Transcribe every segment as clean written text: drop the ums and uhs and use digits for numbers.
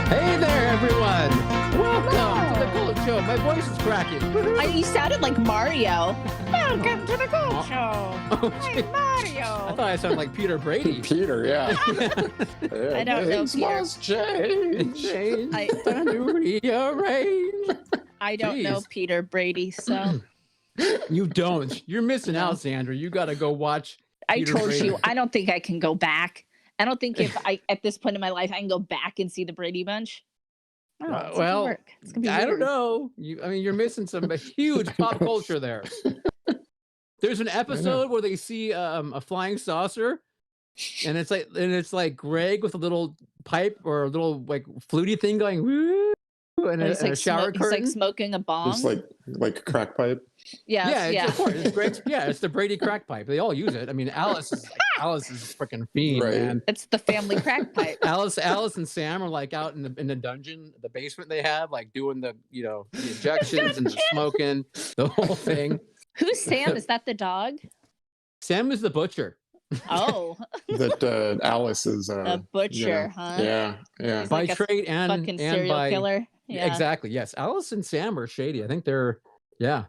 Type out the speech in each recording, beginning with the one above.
Hey there, everyone! Welcome to the Gold Show. My voice is cracking. You sounded like Mario. Welcome to the Gold Oh, Show. oh, I'm I Mario. thought I sounded like Peter Brady. Peter, yeah. I don't know, Things Peter. must change. I- Time to rearrange. I don't know Jeez. Peter Brady, so You don't. You're missing No. out, Sandra. You got to go watch. I Peter told Brady. you I don't think I can go back. I don't think if I at this point in my life I can go back and see the Brady Bunch. Oh, it's gonna well, work. It's gonna be I don't weird. know. You're missing some huge pop culture there. There's an episode where they see a flying saucer, and it's like Greg with a little pipe or a little like fluty thing going woo, and He's a like, shower he's curtain. like smoking a bong. Just like a crack pipe. Yes, Yeah, yeah. of course. It's Greg's, yeah, it's the Brady crack pipe. They all use it. I mean, Alice is a freaking fiend, Right. man. It's the family crack pipe. Alice and Sam are like out in the dungeon, the basement they have, like doing the the injections and the smoking, the whole thing. Who's Sam? Is that the dog? Sam is the butcher. Oh, That Alice is the butcher, huh? Yeah. He's By like a trade and fucking serial by killer. Yeah, exactly. Yes. Alice and Sam are shady. I think they're they're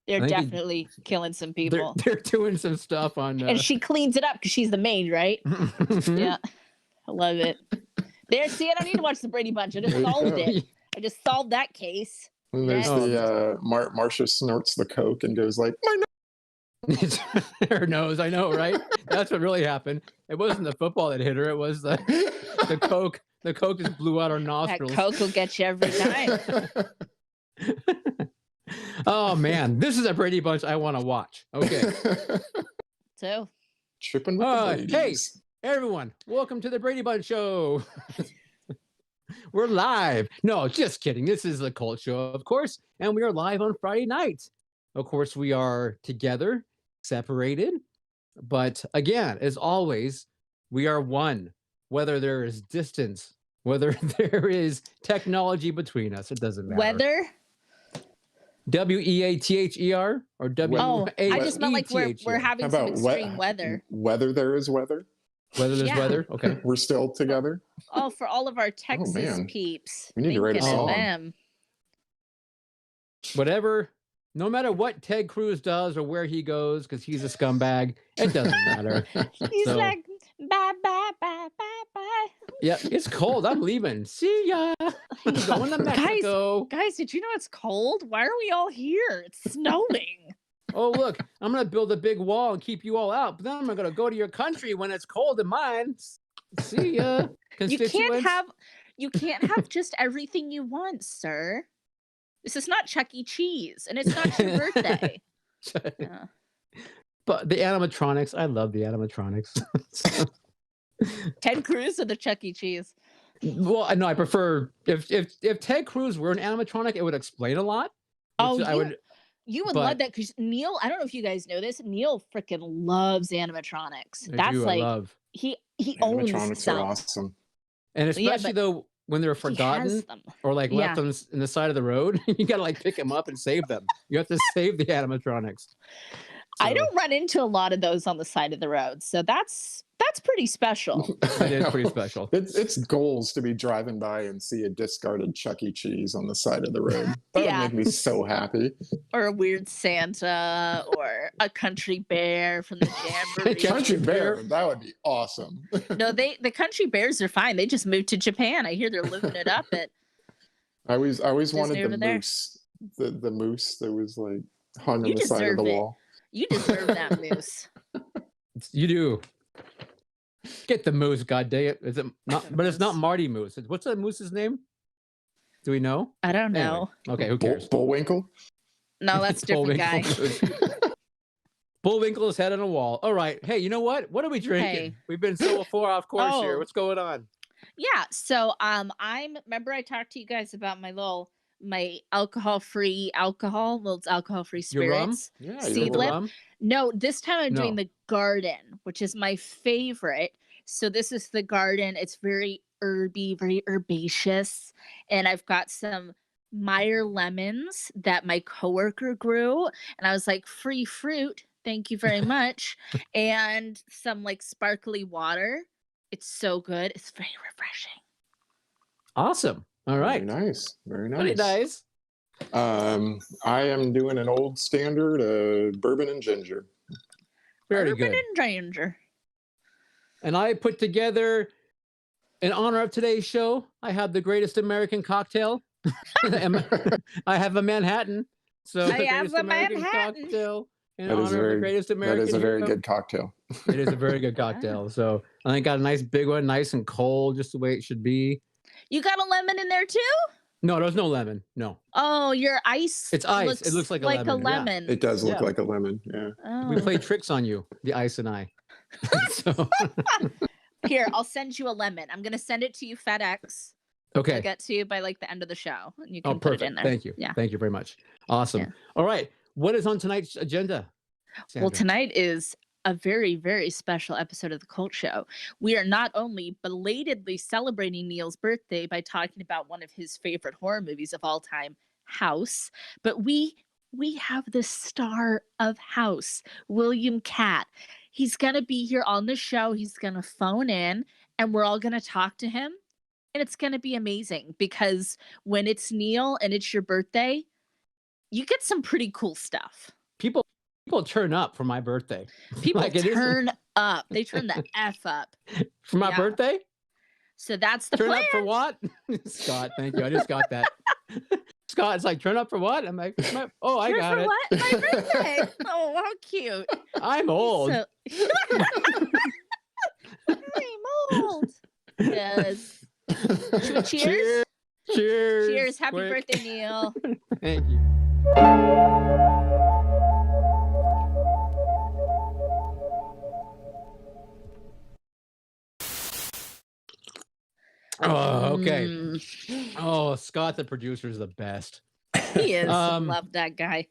I think definitely killing some people. they're doing some stuff on And she cleans it up because she's the maid, right? Yeah, I love it. There, see, I don't need to watch the Brady Bunch. I just There you solved go. it. I just solved that case. And there's Oh. the Marcia snorts the coke and goes like, "My Her nose, I know, right? That's what really happened. It wasn't the football that hit her, it was the coke. The coke just blew out her That nostrils. Coke will get you every time. Oh man, this is a Brady Bunch I want to watch. Okay. So, Tripping with the Hey, Brady's." everyone, welcome to the Brady Bunch Show. We're live. No, just kidding. This is the Cult Show, of course, and we are live on Friday night. Of course, we are together, separated, but again, as always, we are one. Whether there is distance, whether there is technology between us, it doesn't matter. weather. WEATHER or Oh, I just meant like we're WEATHER. having How some about extreme weather. Whether there is weather, Whether there's Yeah. weather, okay. we're still together. Oh, for all of our Texas man. peeps. We need to write a Thinking of song. them. Whatever, no matter what Ted Cruz does or where he goes, because he's a scumbag, it doesn't matter. He's So- like, bye, bye, bye, bye, bye. Yeah, it's cold. I'm leaving. See ya. I'm going to Mexico. Guys, did you know it's cold? Why are we all here? It's snowing. Oh, look, I'm going to build a big wall and keep you all out. But then I'm going to go to your country when it's cold in mine. See ya, You constituents. can't have just everything you want, sir. This is not Chuck E. Cheese, and it's not your birthday. Yeah. But the animatronics, I love the animatronics. Ted Cruz or the Chuck E. Cheese? Well, I know I prefer if Ted Cruz were an animatronic, it would explain a lot. Oh, which I would. You would But- love that because Neil, I don't know if you guys know this, Neil freaking loves animatronics. I That's do, I like love. he owns Animatronics some. are awesome. And Yeah, especially but though when they're He forgotten has them. or like left Yeah. on in the side of the road, you gotta like pick them up and save them. You have to save the animatronics. I So, don't run into a lot of those on the side of the road, so that's pretty special. That is pretty special. It's goals to be driving by and see a discarded Chuck E. Cheese on the side of the road. That Yeah. would make me so happy. Or a weird Santa, or a country bear from the jamboree. Country Bear, that would be awesome. No, the country bears are fine. They just moved to Japan. I hear they're living it up at I always wanted over the there. moose. The moose that was like hung You on the side of the deserve it. wall. You deserve that moose. You do. Get the moose, goddamn. Is it not? But it's not Marty Moose. What's that moose's name? Do we know? I don't Anyway, know. okay, who cares? Bullwinkle? No, that's a different guy. Bullwinkle is head on a wall. All right. Hey, you know what? What are we drinking? Hey. We've been so far off course here. Oh. What's going on? Yeah. So remember I talked to you guys about my alcohol-free alcohol. Well, it's alcohol-free Your rum? spirits. Yeah, Seed you're The lip? rum? No, this time I'm doing No. the garden, which is my favorite. So this is the garden. It's very herby, very herbaceous. And I've got some Meyer lemons that my coworker grew. And I was like, free fruit. Thank you very much. And some like sparkly water. It's so good. It's very refreshing. Awesome. All right. Very nice. Very Very nice. nice. I am doing an old standard bourbon and ginger. Very Urban good. and Ginger. And I put together, in honor of today's show, I have the greatest American cocktail. I have a Manhattan. So I the have greatest a American Manhattan. cocktail in That is honor of the very- greatest That American is a very hero. good cocktail. It is a very good cocktail. So I think got a nice big one, nice and cold, just the way it should be. You got a lemon in there too? No, there's no lemon. No, Oh, your ice. it's ice. It looks like a lemon. Yeah. lemon. It does look Yeah. like a lemon. Yeah. We Oh. play tricks on you, the ice and I. So, Here, I'll send you a lemon. I'm gonna send it to you FedEx. I'll okay. get to you by like the end of the show, and you can Oh, put perfect. it in there. Thank you. Yeah. Thank you very much. Awesome. Yeah. All right. What is on tonight's agenda? Well, Sandra? tonight is a very, very special episode of the Cult Show. We are not only belatedly celebrating Neil's birthday by talking about one of his favorite horror movies of all time, House, but we have the star of House, William Katt. He's going to be here on the show. He's going to phone in, and we're all going to talk to him. And it's going to be amazing because when it's Neil and it's your birthday, you get some pretty cool stuff. People turn up for my birthday. People Like it is- turn up. They turn the F up. For my Yeah. birthday? So that's the Turn plan. up for what? Scott, thank you. I just got that. Scott's like, turn up for what? I'm like, oh, I Turn got for it. what? My birthday. Oh, how cute. I'm old. So- I'm old. Yes. Should we cheers? Cheers. Cheers. Cheers. Happy Quick. birthday, Neil. Thank you. Oh, okay. Oh, Scott, the producer, is the best. He is. Um, Love that guy.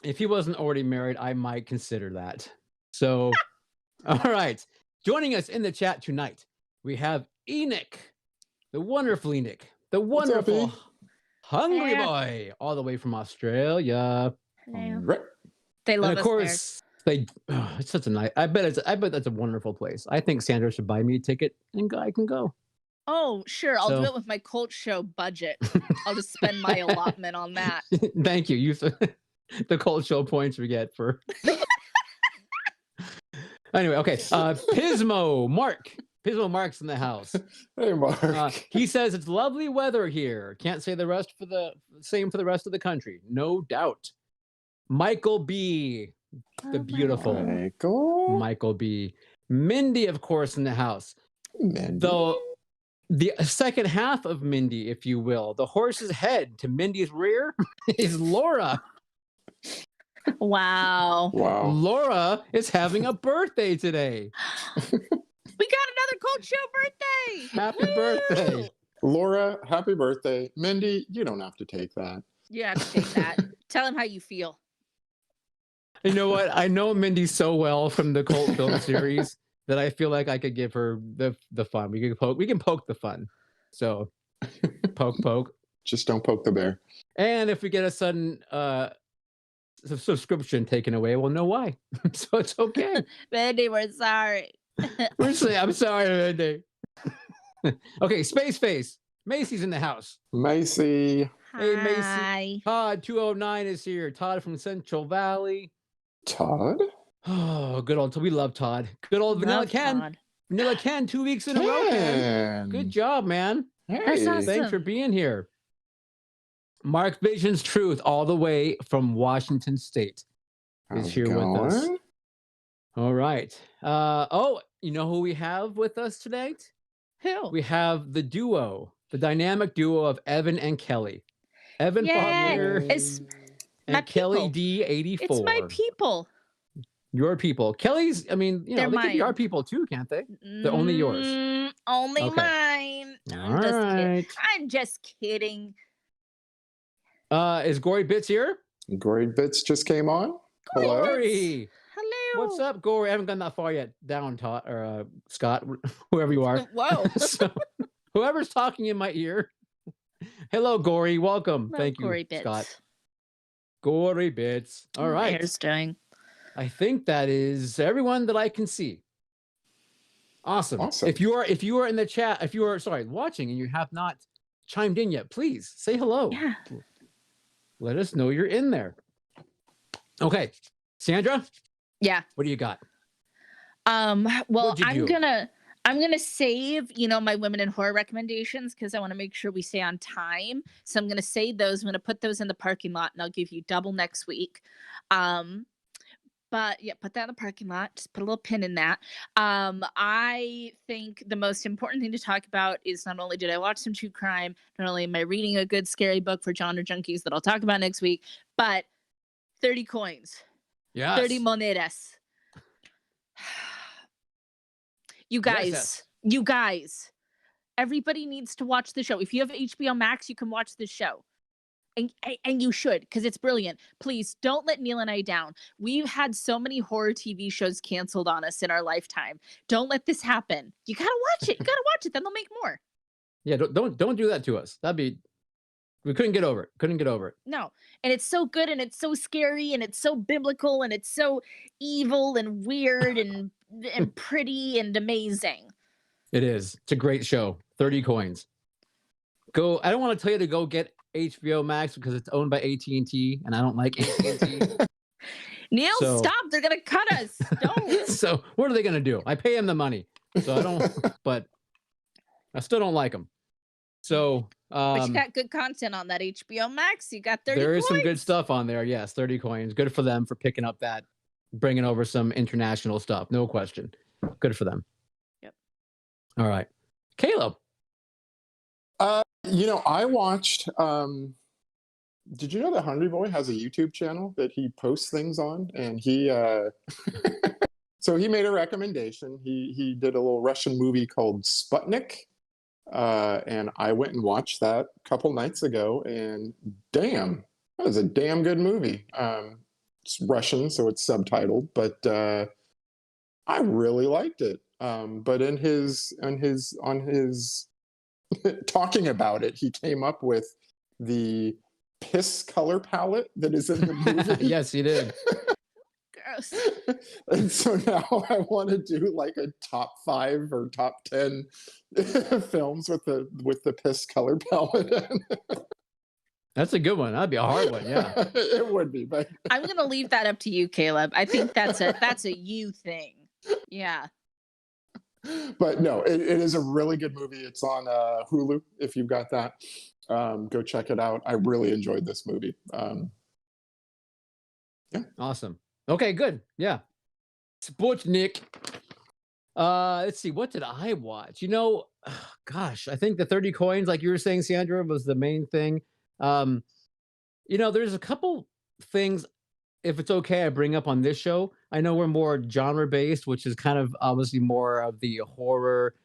If he wasn't already married, I might consider that. So, all right. Joining us in the chat tonight, we have Enoch, the wonderful Enoch, the What's up, wonderful E? hungry Yeah. boy, all the way from Australia. Hello. Right. They love And of us there. course, it's such a nice. I bet that's a wonderful place. I think Sandra should buy me a ticket and I can go. Oh, sure. I'll do So- it with my Cult Show budget. I'll just spend my allotment on that. Thank you. You the cold show points we get for. Anyway, okay. Pismo Mark's in the house. Hey, Mark. He says it's lovely weather here. Can't say the rest for the same for the rest of the country. No doubt. Michael B, the beautiful Michael. Michael B. Mindy, of course, in the house. Mandy. Though the second half of Mindy, if you will, the horse's head to Mindy's rear is Laura. Wow. Wow. Laura is having a birthday today. We got another Cult Show birthday. Happy Woo! birthday. Laura, happy birthday. Mindy, you don't have to take that. You have to take that. Tell him how you feel. You know what? I know Mindy so well from the cult film series that I feel like I could give her the fun. We can poke the fun. So poke. Just don't poke the bear. And if we get a sudden subscription taken away, we'll know why. So it's okay. Mandy, we're sorry. I'm sorry, Mindy. Okay, Space Face. Macy's in the house. Macy. Hey, Macy. Hi. Todd 209 is here. Todd from Central Valley. Todd? Oh, good old. We love Todd. Good old Vanilla Love Ken. Todd. Vanilla Ken, 2 weeks in a row, Ken. Good job, man. That's Hey. awesome. Thanks for being here. Mark Vision's Truth, all the way from Washington State, How's is it here with us. going? All right. Oh, you know who we have with us tonight? Who? We have the duo, the dynamic duo of Evan and Kelly. Evan Yeah, Faulkner it's my and Kelly people. D84. It's my people. Your people. Kelly's, I mean, you know, They're they could be our mine. people too, can't they? They're only yours. Only Okay. mine. All I'm just kidding. right. I'm just kidding. Is Gory Bits here? Gory Bits just came on. Hello. Gory. Hello. What's up, Gory? I haven't gone that far yet. Down, Todd or Scott, whoever you are. Whoa. So, whoever's talking in my ear. Hello, Gory. Welcome. Hello, Thank you, Gory Bits. Scott. Gory Bits. All right. Bear's doing. I think that is everyone that I can see. Awesome. Awesome. If you are in the chat, if you are watching and you have not chimed in yet, please say hello. Yeah. Let us know you're in there. Okay, Sandra. Yeah. What do you got? Well, I'm gonna save, my women in horror recommendations because I want to make sure we stay on time. So I'm gonna save those. I'm gonna put those in the parking lot, and I'll give you double next week. But yeah, put that in the parking lot. Just put a little pin in that. I think the most important thing to talk about is not only did I watch some true crime, not only am I reading a good scary book for genre junkies that I'll talk about next week, but 30 coins. Yes. 30 monedas. You guys, everybody needs to watch the show. If you have HBO Max, you can watch the show. And you should, because it's brilliant. Please don't let Neil and I down. We've had so many horror TV shows canceled on us in our lifetime. Don't let this happen. You gotta watch it. Then they'll make more. Yeah, don't do that to us. We couldn't get over it. No. And it's so good, and it's so scary, and it's so biblical, and it's so evil and weird and pretty and amazing. It is. It's a great show. 30 coins. Go. I don't want to tell you to go get HBO Max because it's owned by AT&T, and I don't like AT&T. Neil, stop. They're going to cut us. Don't. So what are they going to do? I pay them the money. So I don't, but I still don't like them. So, but you got good content on that HBO Max. You got 30 There is coins. some good stuff on there. Yes, 30 coins. Good for them for picking up that, bringing over some international stuff. No question. Good for them. Yep. All right. Caleb. I watched, did you know that Hungry Boy has a YouTube channel that he posts things on? And he, so he made a recommendation. He did a little Russian movie called Sputnik. And I went and watched that a couple nights ago, and damn, that was a damn good movie. It's Russian, so it's subtitled, but I really liked it. But on his talking about it, he came up with the piss color palette that is in the movie. Yes, he did. Gross. And so now I want to do like a top 5 or top 10 films with the piss color palette. That's a good one. That'd be a hard one. Yeah, it would be. But I'm gonna leave that up to you, Caleb. I think that's a you thing. Yeah. But no, it is a really good movie. It's on Hulu if you've got that. Go check it out. I really enjoyed this movie. Yeah. Awesome. Okay, good. Yeah. Sputnik. Let's see. What did I watch? Gosh, I think the 30 coins, like you were saying, Sandra, was the main thing. There's a couple things, if it's okay, I bring up on this show. I know we're more genre based, which is kind of obviously more of the horror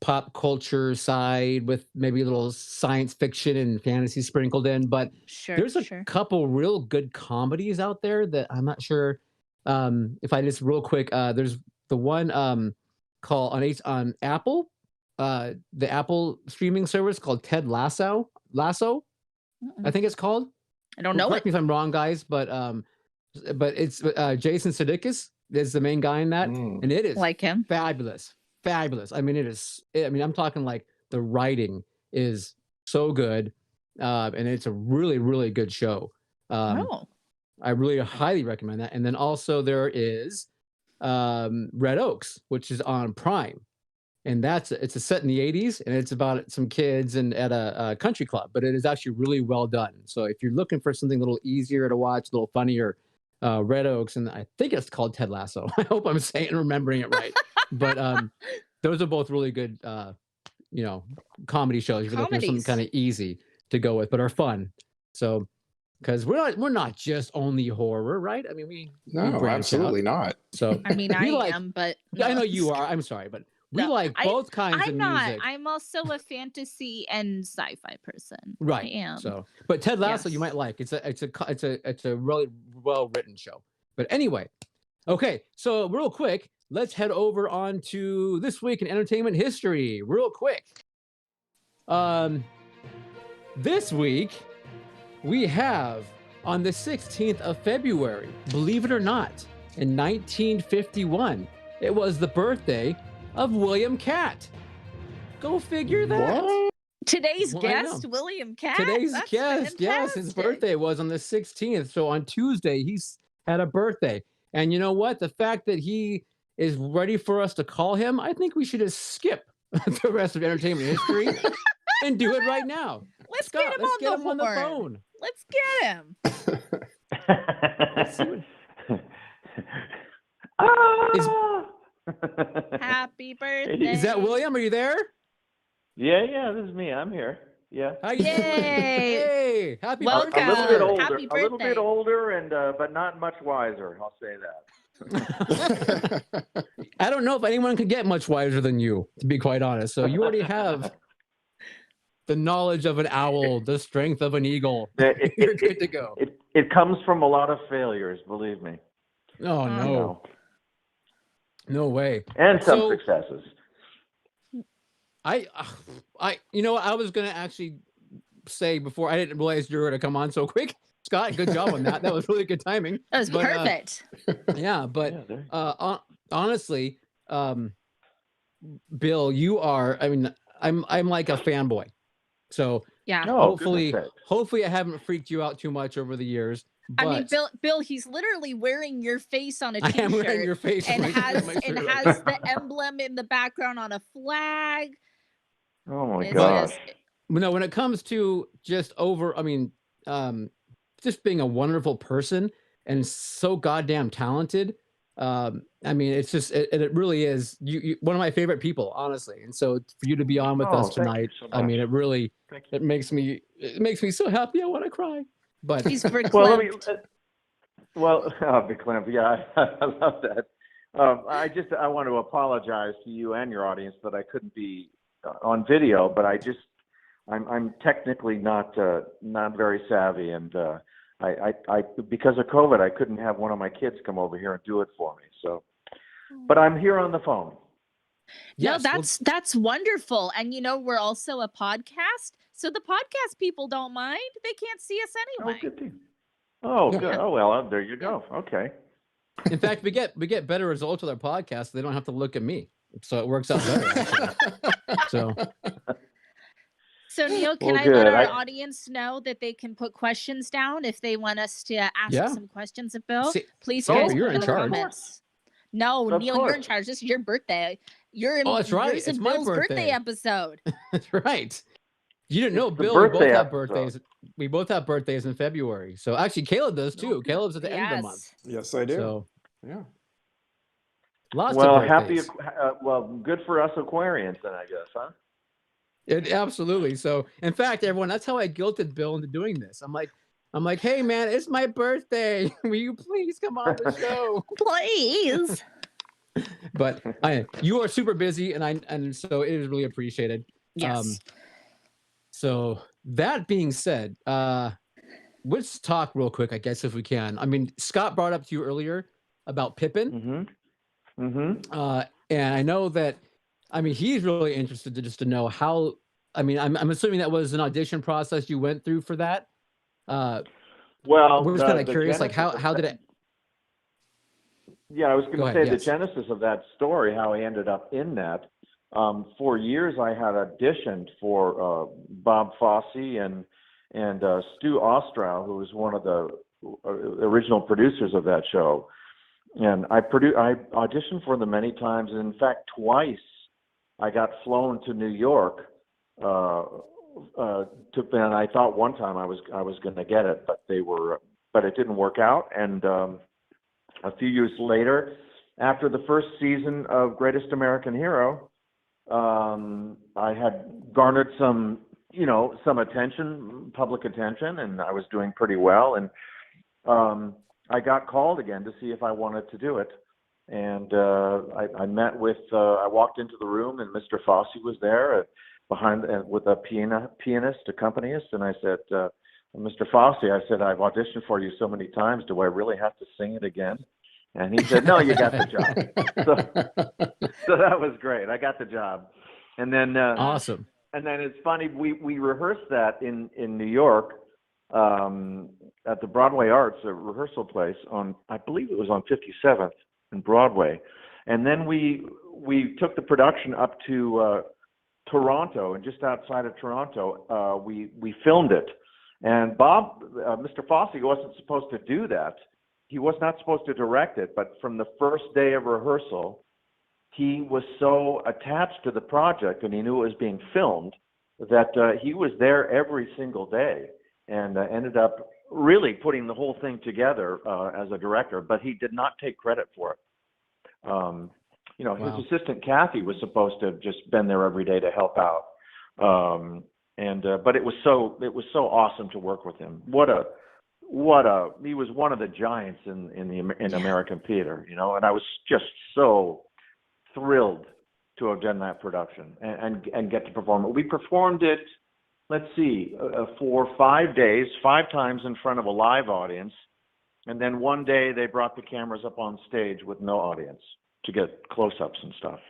pop culture side with maybe a little science fiction and fantasy sprinkled in, but there's a couple real good comedies out there that I'm not sure if I just real quick, there's the one called on Apple, the Apple streaming service called Ted Lasso. I think it's called. I don't know. Correct me if I'm wrong, guys, but it's Jason Sudeikis is the main guy in that, and it is like him. Fabulous. I mean, I'm talking like the writing is so good, and it's a really, really good show. I really highly recommend that. And then also there is Red Oaks, which is on Prime, and it's a set in the 80s, and it's about some kids and at a country club, but it is actually really well done. So if you're looking for something a little easier to watch, a little funnier, Red Oaks, and I think it's called Ted Lasso. I hope I'm remembering it right. But those are both really good, comedy shows. If you're looking for something kind of easy to go with, but are fun. So, because we're not just only horror, right? I mean, we absolutely not. So I mean, I am, but no. I know you are. I'm sorry, but we like both kinds of music. I'm also a fantasy and sci-fi person. Right. I am. So, but Ted Lasso, you might like. It's a really well written show. But anyway, okay. So real quick, let's head over on to This Week in Entertainment History. Real quick. This week we have on the 16th of February, believe it or not, in 1951, it was the birthday of William Katt. Go figure that. What? Today's Well, I know. guest, William Katt. Today's That's guest, yes, his fantastic. birthday was on the 16th. So on Tuesday, he's had a birthday. And you know what? The fact that he is ready for us to call him, I think we should just skip the rest of entertainment history and do it right now. Let's Scott, get him let's on get the him on the horn. phone. Let's get him. Let's see what- Happy birthday. Is that William? Are you there? Yeah, this is me. I'm here. Yeah. How you doing? Yay. Hey, happy Welcome. birthday. A little bit older. Happy A little bit birthday. older, and but not much wiser. I'll say that. I don't know if anyone could get much wiser than you, to be quite honest. So you already have the knowledge of an owl, the strength of an eagle. You're good to go. It comes from a lot of failures, believe me. Oh, Oh. no. No way. And some So- successes. I was going to actually say before, I didn't realize you were going to come on so quick. Scott, good job on that. That was really good timing. That was But, perfect. Yeah, but Yeah, there- honestly, Bill, you are, I mean, I'm like a fanboy. So Yeah. Oh, goodness sakes. hopefully I haven't freaked you out too much over the years. But I mean, Bill, he's literally wearing your face on a I am wearing t-shirt your face and on my- has my and shirt. has the emblem in the background on a flag. Oh my It's gosh. just- No, when it comes to just just being a wonderful person and so goddamn talented. I mean, it's just, it really is you one of my favorite people, honestly. And so for you to be on with us Oh, thank you tonight, so I mean, much. it really, Thank you. it makes me so happy. I want to cry. But he's verklempt. Well, let me. Verklempt. Yeah, I love that. I want to apologize to you and your audience that I couldn't be on video, but I'm technically not very savvy, and I because of COVID, I couldn't have one of my kids come over here and do it for me. So, but I'm here on the phone. yes, No, well, that's wonderful. And we're also a podcast, so the podcast people don't mind. They can't see us Oh, anyway. good. Thing. Oh, Yeah. good. Oh, well, there you go. Okay. in fact, we get better results with our podcast. They don't have to look at me, so it works out better. actually. So So Neil, can Well, I let good. our audience know that they can put questions down if they want us to ask Yeah. some questions of Bill? See- Please, Sarah, guys, you're put in the charge. comments. No, Of Neil, you're in course. charge. This is your birthday. You're in. Oh, that's right. Yours It's and my Bill's birthday birthday. episode. that's right. You didn't know, It's the Bill. We both birthday have episode. birthdays. We both have birthdays in February. So actually, Caleb does too. Okay. Caleb's at the end of the month. Yes, I do. So Yeah. lots Well, of birthdays. good for us Aquarians then, I guess, huh? Absolutely. So in fact, everyone, that's how I guilted Bill into doing this. I'm like, hey man, it's my birthday. Will you please come on the show? Please. But you are super busy, and so it is really appreciated. Yes. So that being said, let's talk real quick, I guess, if we can. I mean, Scott brought up to you earlier about Pippin. Mm-hmm. Mm-hmm. And I know that, I mean, he's really interested to know how, I mean, I'm assuming that was an audition process you went through for that. Well, We're just kind of the curious, like genesis how of did that- it? Yeah, I was going Go to ahead, say yes. the genesis of that story, how I ended up in that. For years, I had auditioned for Bob Fosse and Stu Ostrow, who was one of the original producers of that show. And I auditioned for them many times. In fact, twice I got flown to New York. And I thought one time I was going to get it, but it didn't work out. And a few years later, after the first season of Greatest American Hero, I had garnered some attention, public attention, and I was doing pretty well. And I got called again to see if I wanted to do it. And I met with, I walked into the room and Mr. Fosse was there behind with a pianist, accompanist. And I said, Mr. Fosse, I said, I've auditioned for you so many times. Do I really have to sing it again? And he said, no, you got the job. So that was great. I got the job. And then, Awesome. and then it's funny, we rehearsed that in New York at the Broadway Arts, a rehearsal place I believe it was on 57th and Broadway. And then we took the production up to Toronto, and just outside of Toronto, we filmed it. And Bob, Mr. Fosse, wasn't supposed to do that. He was not supposed to direct it, but from the first day of rehearsal, he was so attached to the project, and he knew it was being filmed, that he was there every single day, and ended up really putting the whole thing together as a director, but he did not take credit for it. You know, Wow. his assistant Kathy was supposed to have just been there every day to help out. But it was so awesome to work with him. He was one of the giants in American theater, you know, and I was just so thrilled to have done that production and get to perform it. We performed it, let's see, for 5 days, 5 times in front of a live audience. And then one day they brought the cameras up on stage with no audience to get close-ups and stuff.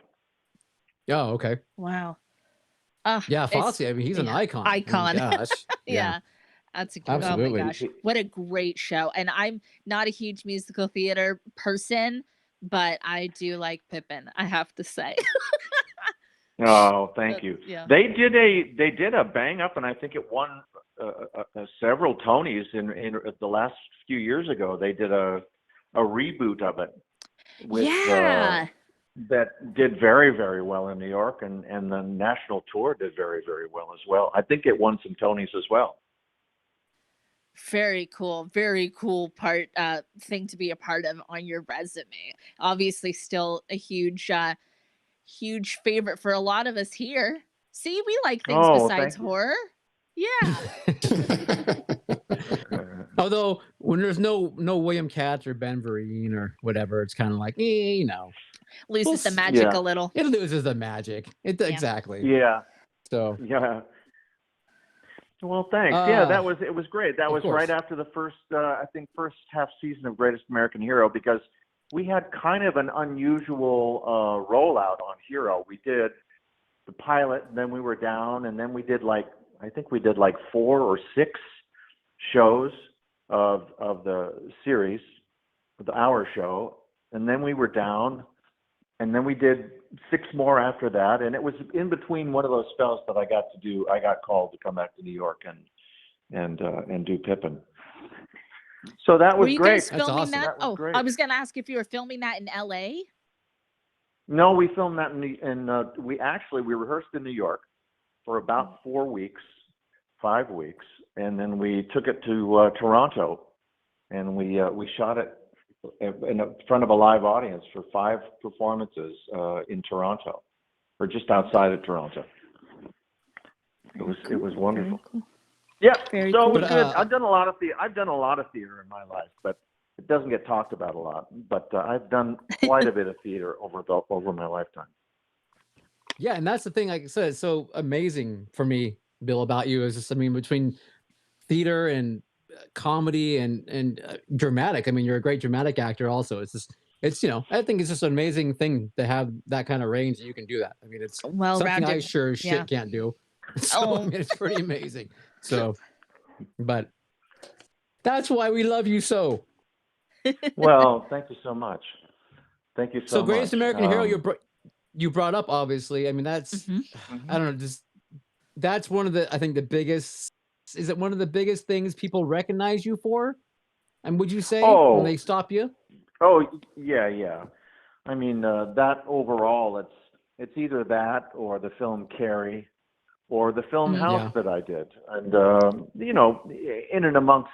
Oh, okay. Wow. Yeah, Fosse. I mean, he's an icon. Icon. Oh my gosh. Yeah. That's a Absolutely. Oh my gosh, what a great show. And I'm not a huge musical theater person, but I do like Pippin, I have to say. Oh, thank you. Yeah. They did a bang up, and I think it won several Tonys in the last few years ago. They did a reboot of it. That did very, very well in New York, and the national tour did very, very well as well. I think it won some Tonys as well. Very cool thing to be a part of on your resume. Obviously still a huge favorite for a lot of us here. See, we like things besides horror. Yeah. Although when there's no William Katt or Ben Vereen or whatever, it's kind of like, you know, loses the magic a little. It loses the magic. Exactly. Yeah. So yeah. Well, thanks. It was great. That was right after the first half season of Greatest American Hero, because we had kind of an unusual rollout on Hero. We did the pilot, and then we were down, and then we did like 4 or 6 shows of the series, the hour show, and then we were down, and then we did 6 more after that, and it was in between one of those spells that I got called to come back to New York and do Pippin. So that was great. Were you guys filming awesome. that? That was great. I was going to ask if you were filming that in LA. No, we filmed that we rehearsed in New York for about 5 weeks, and then we took it to Toronto, and we shot it in front of a live audience for 5 performances in Toronto, or just outside of Toronto. It was wonderful. Cool. Yeah, Very so cool. it was good. I've done a lot of theater in my life, but it doesn't get talked about a lot. But I've done quite a bit of theater over my lifetime. yeah, and that's the thing. Like I said, it's so amazing for me, Bill, about you is just, I mean, between theater and comedy and dramatic. I mean, you're a great dramatic actor also. It's you know, I think it's just an amazing thing to have that kind of range that you can do that. I mean, it's something I sure as shit can't do. So I mean, it's pretty amazing. So, but that's why we love you so. Well, thank you so much. Thank you so much. So, Greatest American Hero, you brought up, obviously. I mean, that's I don't know, just that's one of the, I think the biggest. Is it one of the biggest things people recognize you for? And would you say when they stop you? Oh yeah. I mean, that overall, it's either that or the film Carrie, or the film House that I did, and you know, in and amongst,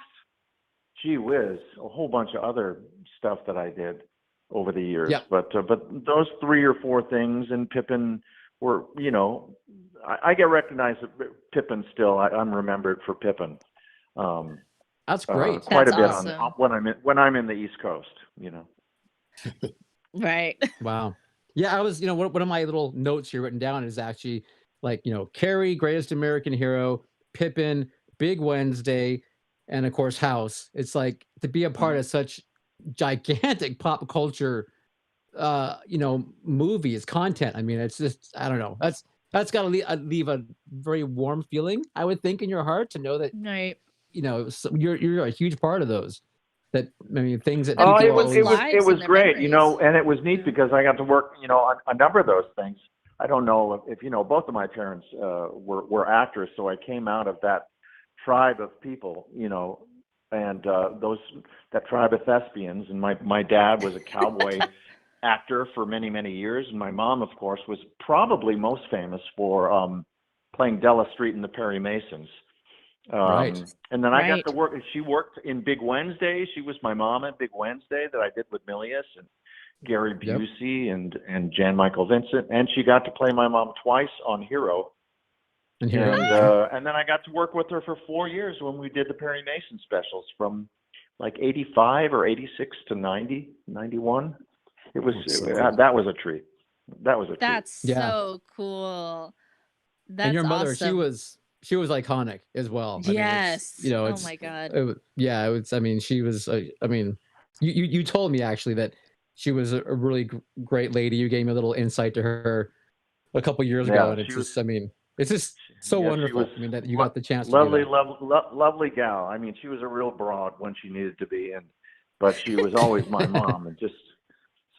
gee whiz, a whole bunch of other stuff that I did over the years. Yep. But those 3 or 4 things, and Pippin were, you know, I get recognized at Pippin still. I'm remembered for Pippin. That's great. Quite That's a bit awesome. when I'm in the East Coast, you know. Right. Wow. Yeah, I was, you know, one of my little notes here written down is actually like, you know, Carrie, Greatest American Hero, Pippin, Big Wednesday, and of course House. It's like to be a part of such gigantic pop culture, you know, movies, content. I mean, it's just, I don't know. That's got to leave a very warm feeling, I would think, in your heart to know that, Right. you know, you're a huge part of those. That, I mean, things that Oh, people it was great, you know, and it was neat because I got to work, you know, on a number of those things. I don't know if you know, both of my parents were actors, so I came out of that tribe of people, you know, and that tribe of thespians. And my dad was a cowboy actor for many, many years, and my mom, of course, was probably most famous for playing Della Street in the Perry Masons. Right. And then I got Right. to work. She worked in Big Wednesday. She was my mom at Big Wednesday that I did with Milius and Gary Yep. Busey and Jan Michael Vincent. And she got to play my mom twice on Hero. And here, And then I got to work with her for 4 years when we did the Perry Mason specials from like 85 or 86 to 90, 91. It was that was a treat. That was a treat. That's Yeah. so cool. That's and your mother, awesome. she was iconic as well. I mean, Yes. you know, Oh my God. yeah, it's. I mean, she was. I mean, you told me actually that she was a really great lady. You gave me a little insight to her a couple years ago, and it's just. I mean, it's just so wonderful. I mean, that you got the chance lovely, to do that. lovely gal. I mean, she was a real broad when she needed to be, but she was always my mom, and just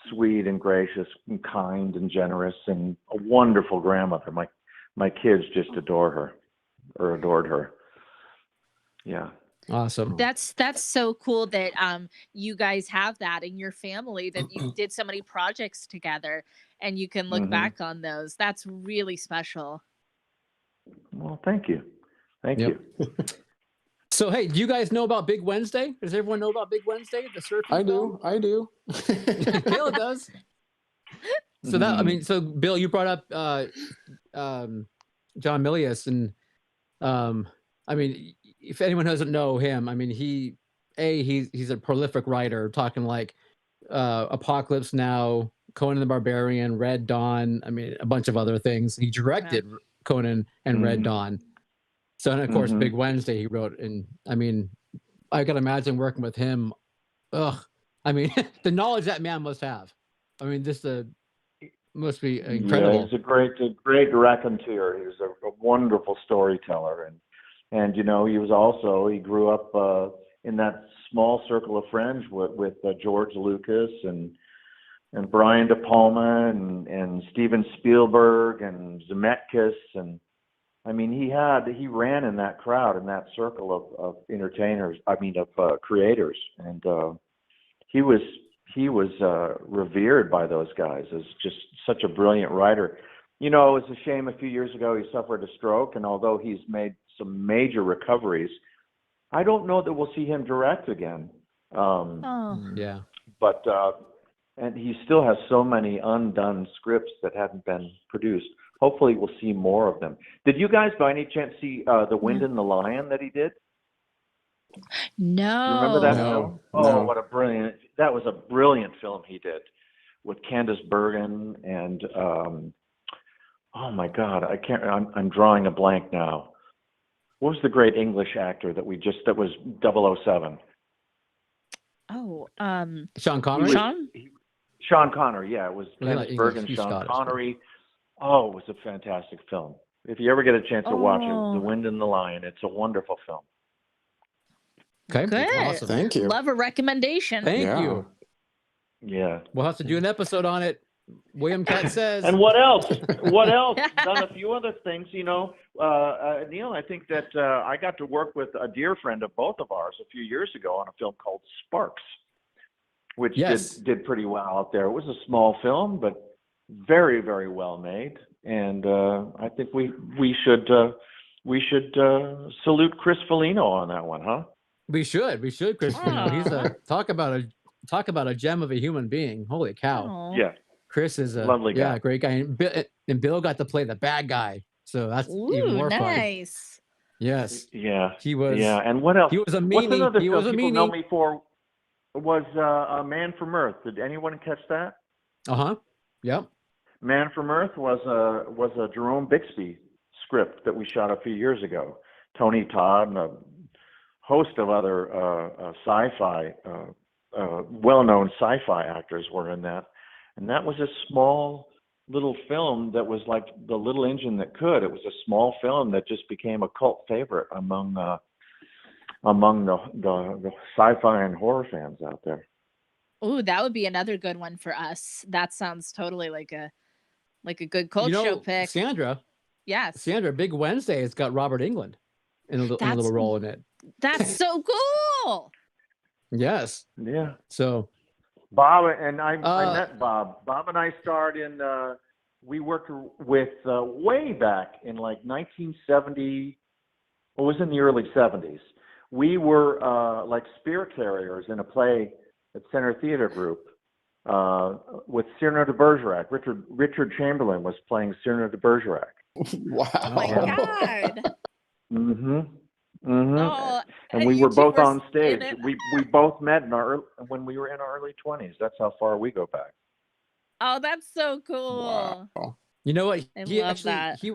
sweet and gracious and kind and generous and a wonderful grandmother. My kids just adored her. Yeah. Awesome. That's so cool that you guys have that in your family, that you did so many projects together and you can look back on those. That's really special. Well, thank you. Thank you. So, hey, do you guys know about Big Wednesday? Does everyone know about Big Wednesday, the surfing film? I do. Bill does. So that, I mean, so Bill, you brought up John Milius, and I mean, if anyone doesn't know him, I mean, he's a prolific writer, talking like Apocalypse Now, Conan the Barbarian, Red Dawn. I mean, a bunch of other things. He directed Conan and Red Dawn. So, and of course, Big Wednesday he wrote. And I mean, I can imagine working with him. Ugh. I mean, the knowledge that man must have. I mean, this must be incredible. Yeah, he's a great raconteur. He was a wonderful storyteller, and you know, he grew up in that small circle of friends with George Lucas and Brian De Palma and Steven Spielberg and Zemeckis, and I mean, he ran in that crowd, in that circle of entertainers. I mean, of creators, and he was revered by those guys as just such a brilliant writer. You know, it was a shame a few years ago he suffered a stroke, and although he's made some major recoveries, I don't know that we'll see him direct again. Yeah. But and he still has so many undone scripts that hadn't been produced. Hopefully we'll see more of them. Did you guys by any chance see The Wind and the Lion that he did? No. You remember that No. film? No. Oh, that was a brilliant film he did with Candice Bergen and oh my God, I'm drawing a blank now. What was the great English actor that was 007? Oh, Sean Connery? Sean? Connery, yeah. It was Well, he's not Candice English, Bergen, he's Sean Scottish. Connery. Oh, it was a fantastic film. If you ever get a chance to watch it, Oh. The Wind and the Lion, it's a wonderful film. Okay. Good. Awesome. Thank you. Love a recommendation. Thank Yeah. you. Yeah. We'll have to do an episode on it. William Katt says. And what else? What else? Done a few other things, you know. Neil, I think that I got to work with a dear friend of both of ours a few years ago on a film called Sparks, which did pretty well out there. It was a small film, but very, very well made. And I think we should salute Chris Foligno on that one, huh? We should, Chris. Aw. He's talk about a gem of a human being. Holy cow. Aw. Yeah. Chris is a Lovely guy. great guy. And Bill got to play the bad guy. So that's even Ooh, more fun. nice. Yes. Yeah. He was. Yeah. And what else? He was a What's meanie. another He film was a people know meanie. me for? Was A Man from Earth. Did anyone catch that? Yep. Man from Earth was a Jerome Bixby script that we shot a few years ago. Tony Todd and a host of other sci-fi, well-known sci-fi actors were in that. And that was a small little film that was like The Little Engine That Could. It was a small film that just became a cult favorite among the sci-fi and horror fans out there. Ooh, that would be another good one for us. That sounds totally like Like a good cult show pick. Sandra, Yes. Big Wednesday has got Robert Englund in a little role in it. That's so cool. Yes. Yeah. So Bob and I met Bob. Bob and I starred in. We worked with way back in like 1970. It was in the early 70s. We were like spirit carriers in a play at Center Theater Group with Cyrano de Bergerac. Richard Chamberlain was playing Cyrano de Bergerac. Wow. Oh my God. Mm-hmm. Mm-hmm. Oh, and we you were two both were on stage. in it. We both met when we were in our early 20s. That's how far we go back. Oh, that's so cool. Wow. you know what? I He love actually that. he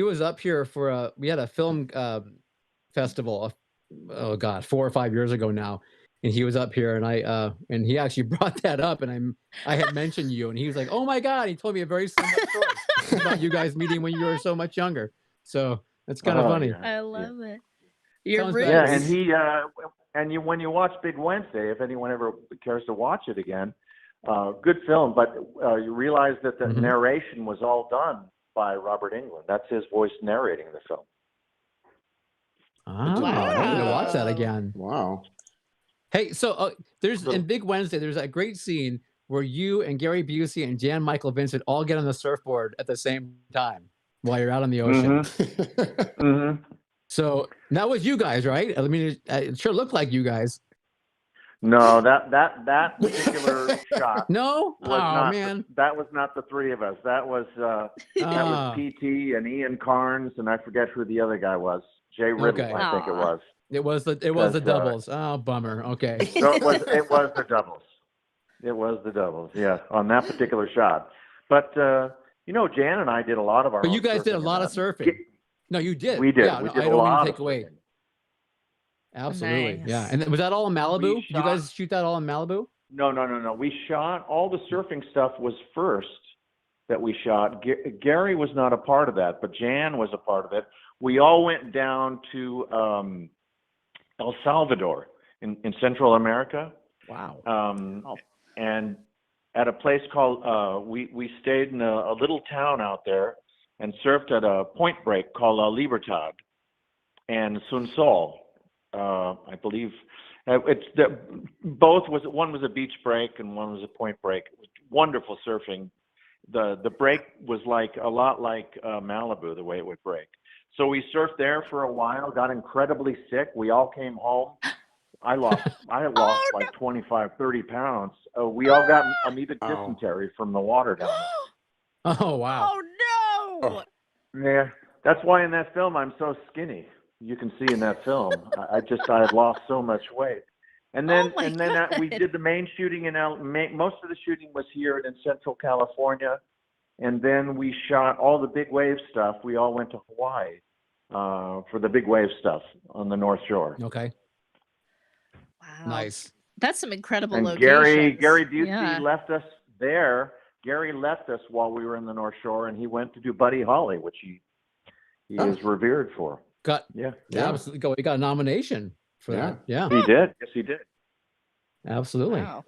was up here for we had a film festival. Oh God, 4 or 5 years ago now, and he was up here, and he actually brought that up, and I had mentioned you, and he was like, "Oh my God!" He told me a very similar story about you guys meeting when you were so much younger. So that's kind of funny. Yeah. I love it. Your Sounds roots. better. Yeah, and he when you watch Big Wednesday, if anyone ever cares to watch it again, good film. But you realize that the narration was all done by Robert Englund. That's his voice narrating the film. I'm Wow. gonna watch that again. Wow. Hey, so there's in Big Wednesday, there's that great scene where you and Gary Busey and Jan Michael Vincent all get on the surfboard at the same time while you're out on the ocean. Mm-hmm. So that was you guys, right? I mean, it sure looked like you guys. No, that particular shot. No? Man. That was not the three of us. That was PT and Ian Carnes, and I forget who the other guy was. Jay Ridley, Okay. I think it was. It was the doubles. Oh, bummer. Okay. So it was the doubles. It was the doubles. Yeah, on that particular shot. But Jan and I did a lot of our. But you own guys did a surfing lot in of that. surfing. No, you did. We did. Yeah, We no, did I a don't mean lot to take of away. surfing. Absolutely. Nice. Yeah. And was that all in Malibu? We You guys shoot that all in Malibu? No. We shot all the surfing stuff was first that we shot. Gary was not a part of that, but Jan was a part of it. We all went down to El Salvador in Central America. Wow. And at a place called we stayed in a little town out there and surfed at a point break called La Libertad and Sunsol. I believe one was a beach break and one was a point break. It was wonderful surfing. The break was a lot like Malibu, the way it would break. So we surfed there for a while, got incredibly sick. We all came home. I lost like 25, 30 pounds. We all got amoebic dysentery from the water down there. Oh, wow. Oh no. Yeah, that's why in that film I'm so skinny. You can see in that film, I had lost so much weight. And then we did the main shooting most of the shooting was here in Central California, and then we shot all the big wave stuff. We all went to Hawaii for the big wave stuff on the North Shore. Okay. Wow. Nice. That's some incredible And locations. Gary Busey left us there. Gary left us while we were in the North Shore, and he went to do Buddy Holly, which he is revered for. Absolutely. He got a nomination for that. Yeah. He did. Yes, he did. Absolutely. Wow.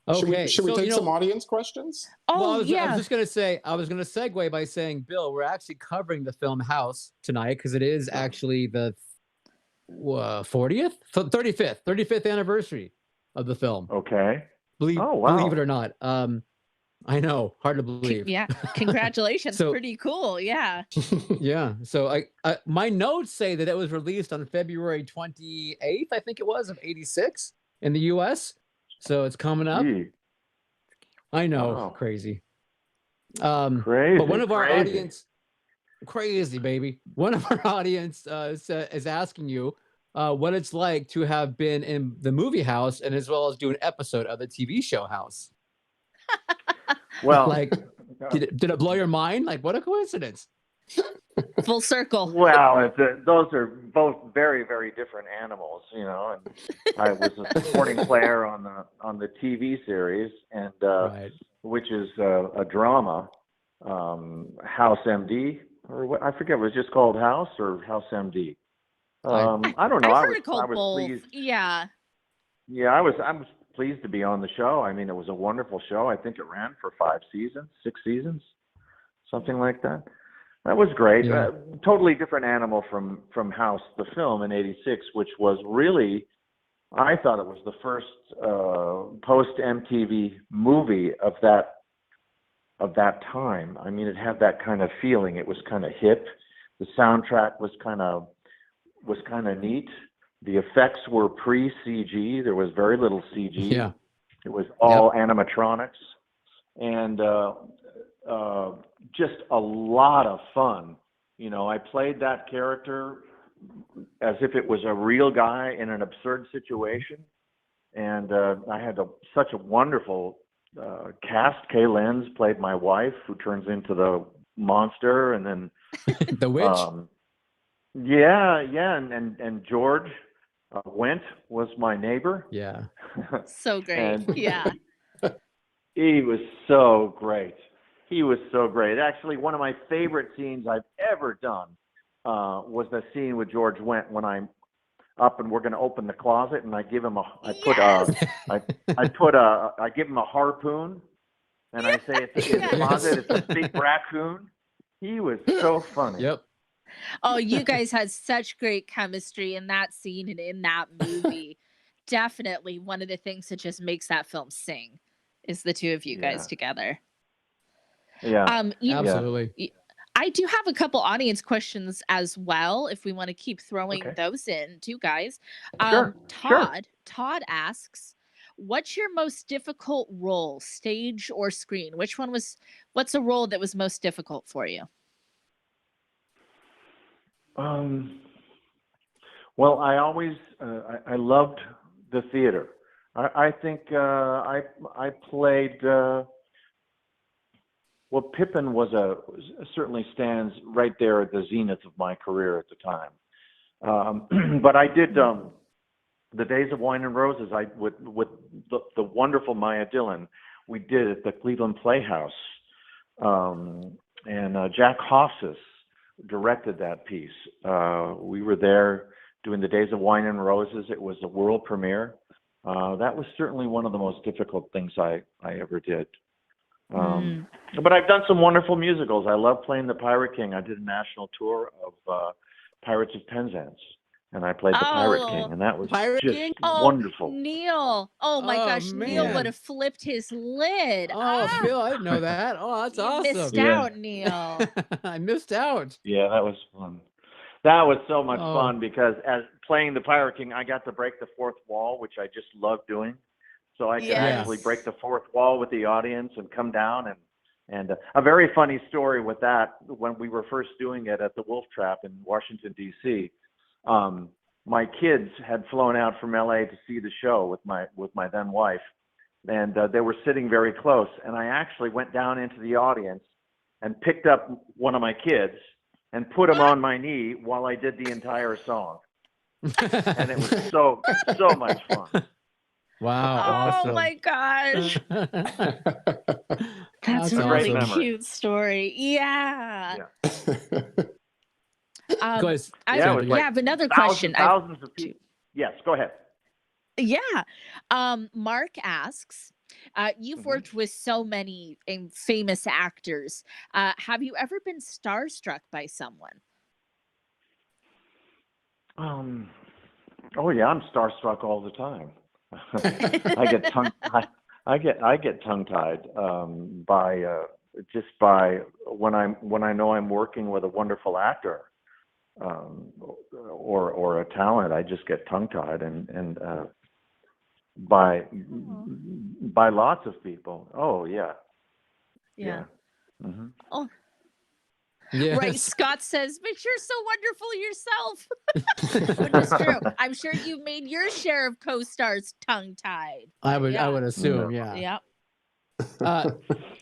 Okay. Should we take some audience questions? Oh, I was just going to say, I was going to segue by saying, Bill, we're actually covering the film House tonight because it is actually the 35th anniversary of the film. Okay. Believe it or not. I know, hard to believe. Yeah. Congratulations. So- Pretty cool. Yeah. Yeah. So I my notes say that it was released on February 28th, I think it was, of 86 in the US. So it's coming up. Gee. I know, Wow. crazy. Crazy. But one of our audience, crazy baby. One of our audience is asking you what it's like to have been in the movie House and as well as do an episode of the TV show House. Well, Like, did it blow your mind? Like, what a coincidence. Full circle. well, those are both very, very different animals, And I was a supporting player on the TV series, and Right. which is a drama, House MD, or what I forget. Was it just called House or House MD? I don't know. I've I heard was it called both. pleased. Yeah. Yeah, I was pleased to be on the show. I mean, it was a wonderful show. I think it ran for 6 seasons, something like that. That was great. Yeah. Totally different animal from House, the film in '86, which was really, I thought it was the first post MTV movie of that time. I mean, it had that kind of feeling. It was kind of hip. The soundtrack was kind of neat. The effects were pre-CG. There was very little CG. Yeah. It was all animatronics, and just a lot of fun. You know, I played that character as if it was a real guy in an absurd situation, and I had such a wonderful cast. Kay Lenz played my wife, who turns into the monster, and then The witch. and George Wendt was my neighbor. Yeah. So great. And Yeah. he was so great. He was so great. Actually, one of my favorite scenes I've ever done was the scene with George Wendt when I'm up and we're going to open the closet, and I give him I give him a harpoon, and I say it's in the closet. It's a big raccoon. He was so funny. Yep. Oh, you guys had such great chemistry in that scene and in that movie. Definitely one of the things that just makes that film sing is the two of you guys together. Yeah. Absolutely. I do have a couple audience questions as well, if we want to keep throwing those in too, guys. Sure. Todd asks, what's your most difficult role, stage or screen? What's a role that was most difficult for you? Well, I always I loved the theater. I think I played. Well, Pippin certainly stands right there at the zenith of my career at the time. But I did the Days of Wine and Roses. With the wonderful Maya Dillon. We did at the Cleveland Playhouse, and Jack Hofsis directed that piece. We were there doing the Days of Wine and Roses. It was a world premiere. That was certainly one of the most difficult things I ever did. But I've done some wonderful musicals. I love playing the Pirate King. I did a national tour of Pirates of Penzance, and I played the Pirate King, and that was just wonderful. Neil. Oh my gosh, man. Neil would have flipped his lid. Oh, Phil, I didn't know that. Oh, that's awesome. Missed out, Neil. I missed out. Yeah, that was fun. That was so much fun because as playing the Pirate King, I got to break the fourth wall, which I just love doing. So I could actually break the fourth wall with the audience and come down and a very funny story with that. When we were first doing it at the Wolf Trap in Washington D.C., my kids had flown out from L.A. to see the show with my then wife, and they were sitting very close. And I actually went down into the audience and picked up one of my kids and put him on my knee while I did the entire song, and it was so much fun. Wow. Oh awesome. my gosh. That's a really cute story. Yeah. Guys, I have another question. Thousands of people. Yes, go ahead. Yeah. Mark asks, you've worked with so many famous actors. Have you ever been starstruck by someone? Oh yeah, I'm starstruck all the time. I get tongue-tied by when I know I'm working with a wonderful actor or a talent. I just get tongue-tied and by lots of people. Oh yeah. Mm-hmm. Oh. Yes. Right. Scott says, but you're so wonderful yourself. Which is true. I'm sure you've made your share of co-stars tongue-tied. I would assume, Yeah.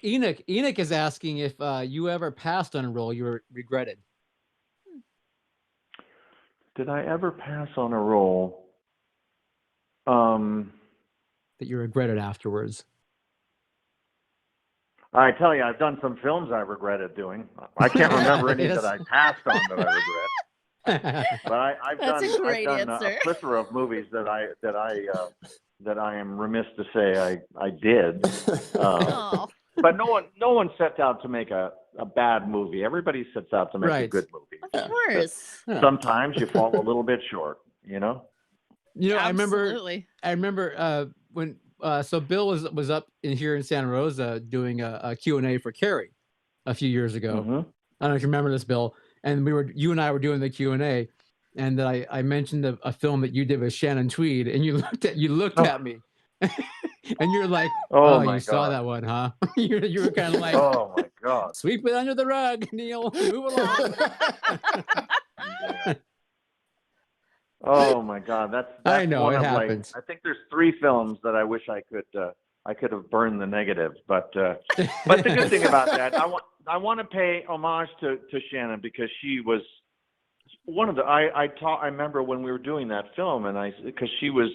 Enoch is asking if you ever passed on a role you regretted. Did I ever pass on a role that you regretted afterwards? I tell you, I've done some films I regretted doing. I can't remember any that I passed on that I regret. But I've done a plethora of movies that that I am remiss to say I did. Oh, But no one sets out to make a bad movie. Everybody sets out to make a Right. good movie. of course. Yeah. Sometimes you fall a little bit short, you know? You know, Absolutely. I remember when so Bill was up here in Santa Rosa doing a Q&A for Carrie a few years ago. Mhm. I don't know if you remember this, Bill. And you and I were doing the Q&A, and then I mentioned a film that you did with Shannon Tweed, and you looked Oh. at me, and you're like, Oh "Oh, my you saw God. that one, huh?" you were kind of like, Oh my God. "Sweep it under the rug, Neil. Move along." Yeah. Oh my God. That's I know, one it of happens. I think there's 3 films that I wish I could have burned the negative, but the good thing about that, I want to pay homage to Shannon, because she was one of the I remember when we were doing that film, and because she was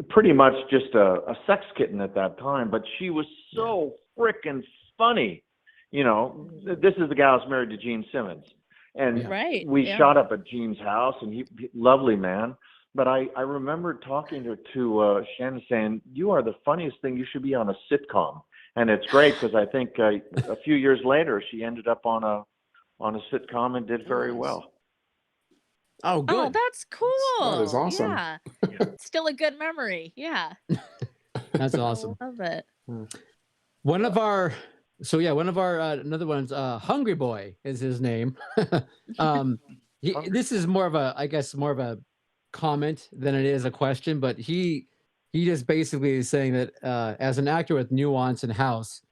pretty much just a sex kitten at that time, but she was so freaking funny. You know, this is the gal who's married to Gene Simmons, and Right. we yeah. shot up at Gene's house, and he lovely man. But I remember talking to Shannon saying, "You are the funniest thing. You should be on a sitcom." And it's great, because I think a few years later she ended up on a sitcom and did very well. Oh, Oh, good. that's cool. That is awesome. Yeah. Still a good memory. Yeah. That's awesome. I love it. One of our another one's Hungry Boy is his name. This is more of a comment than it is a question, but he just basically is saying that as an actor with nuance and house,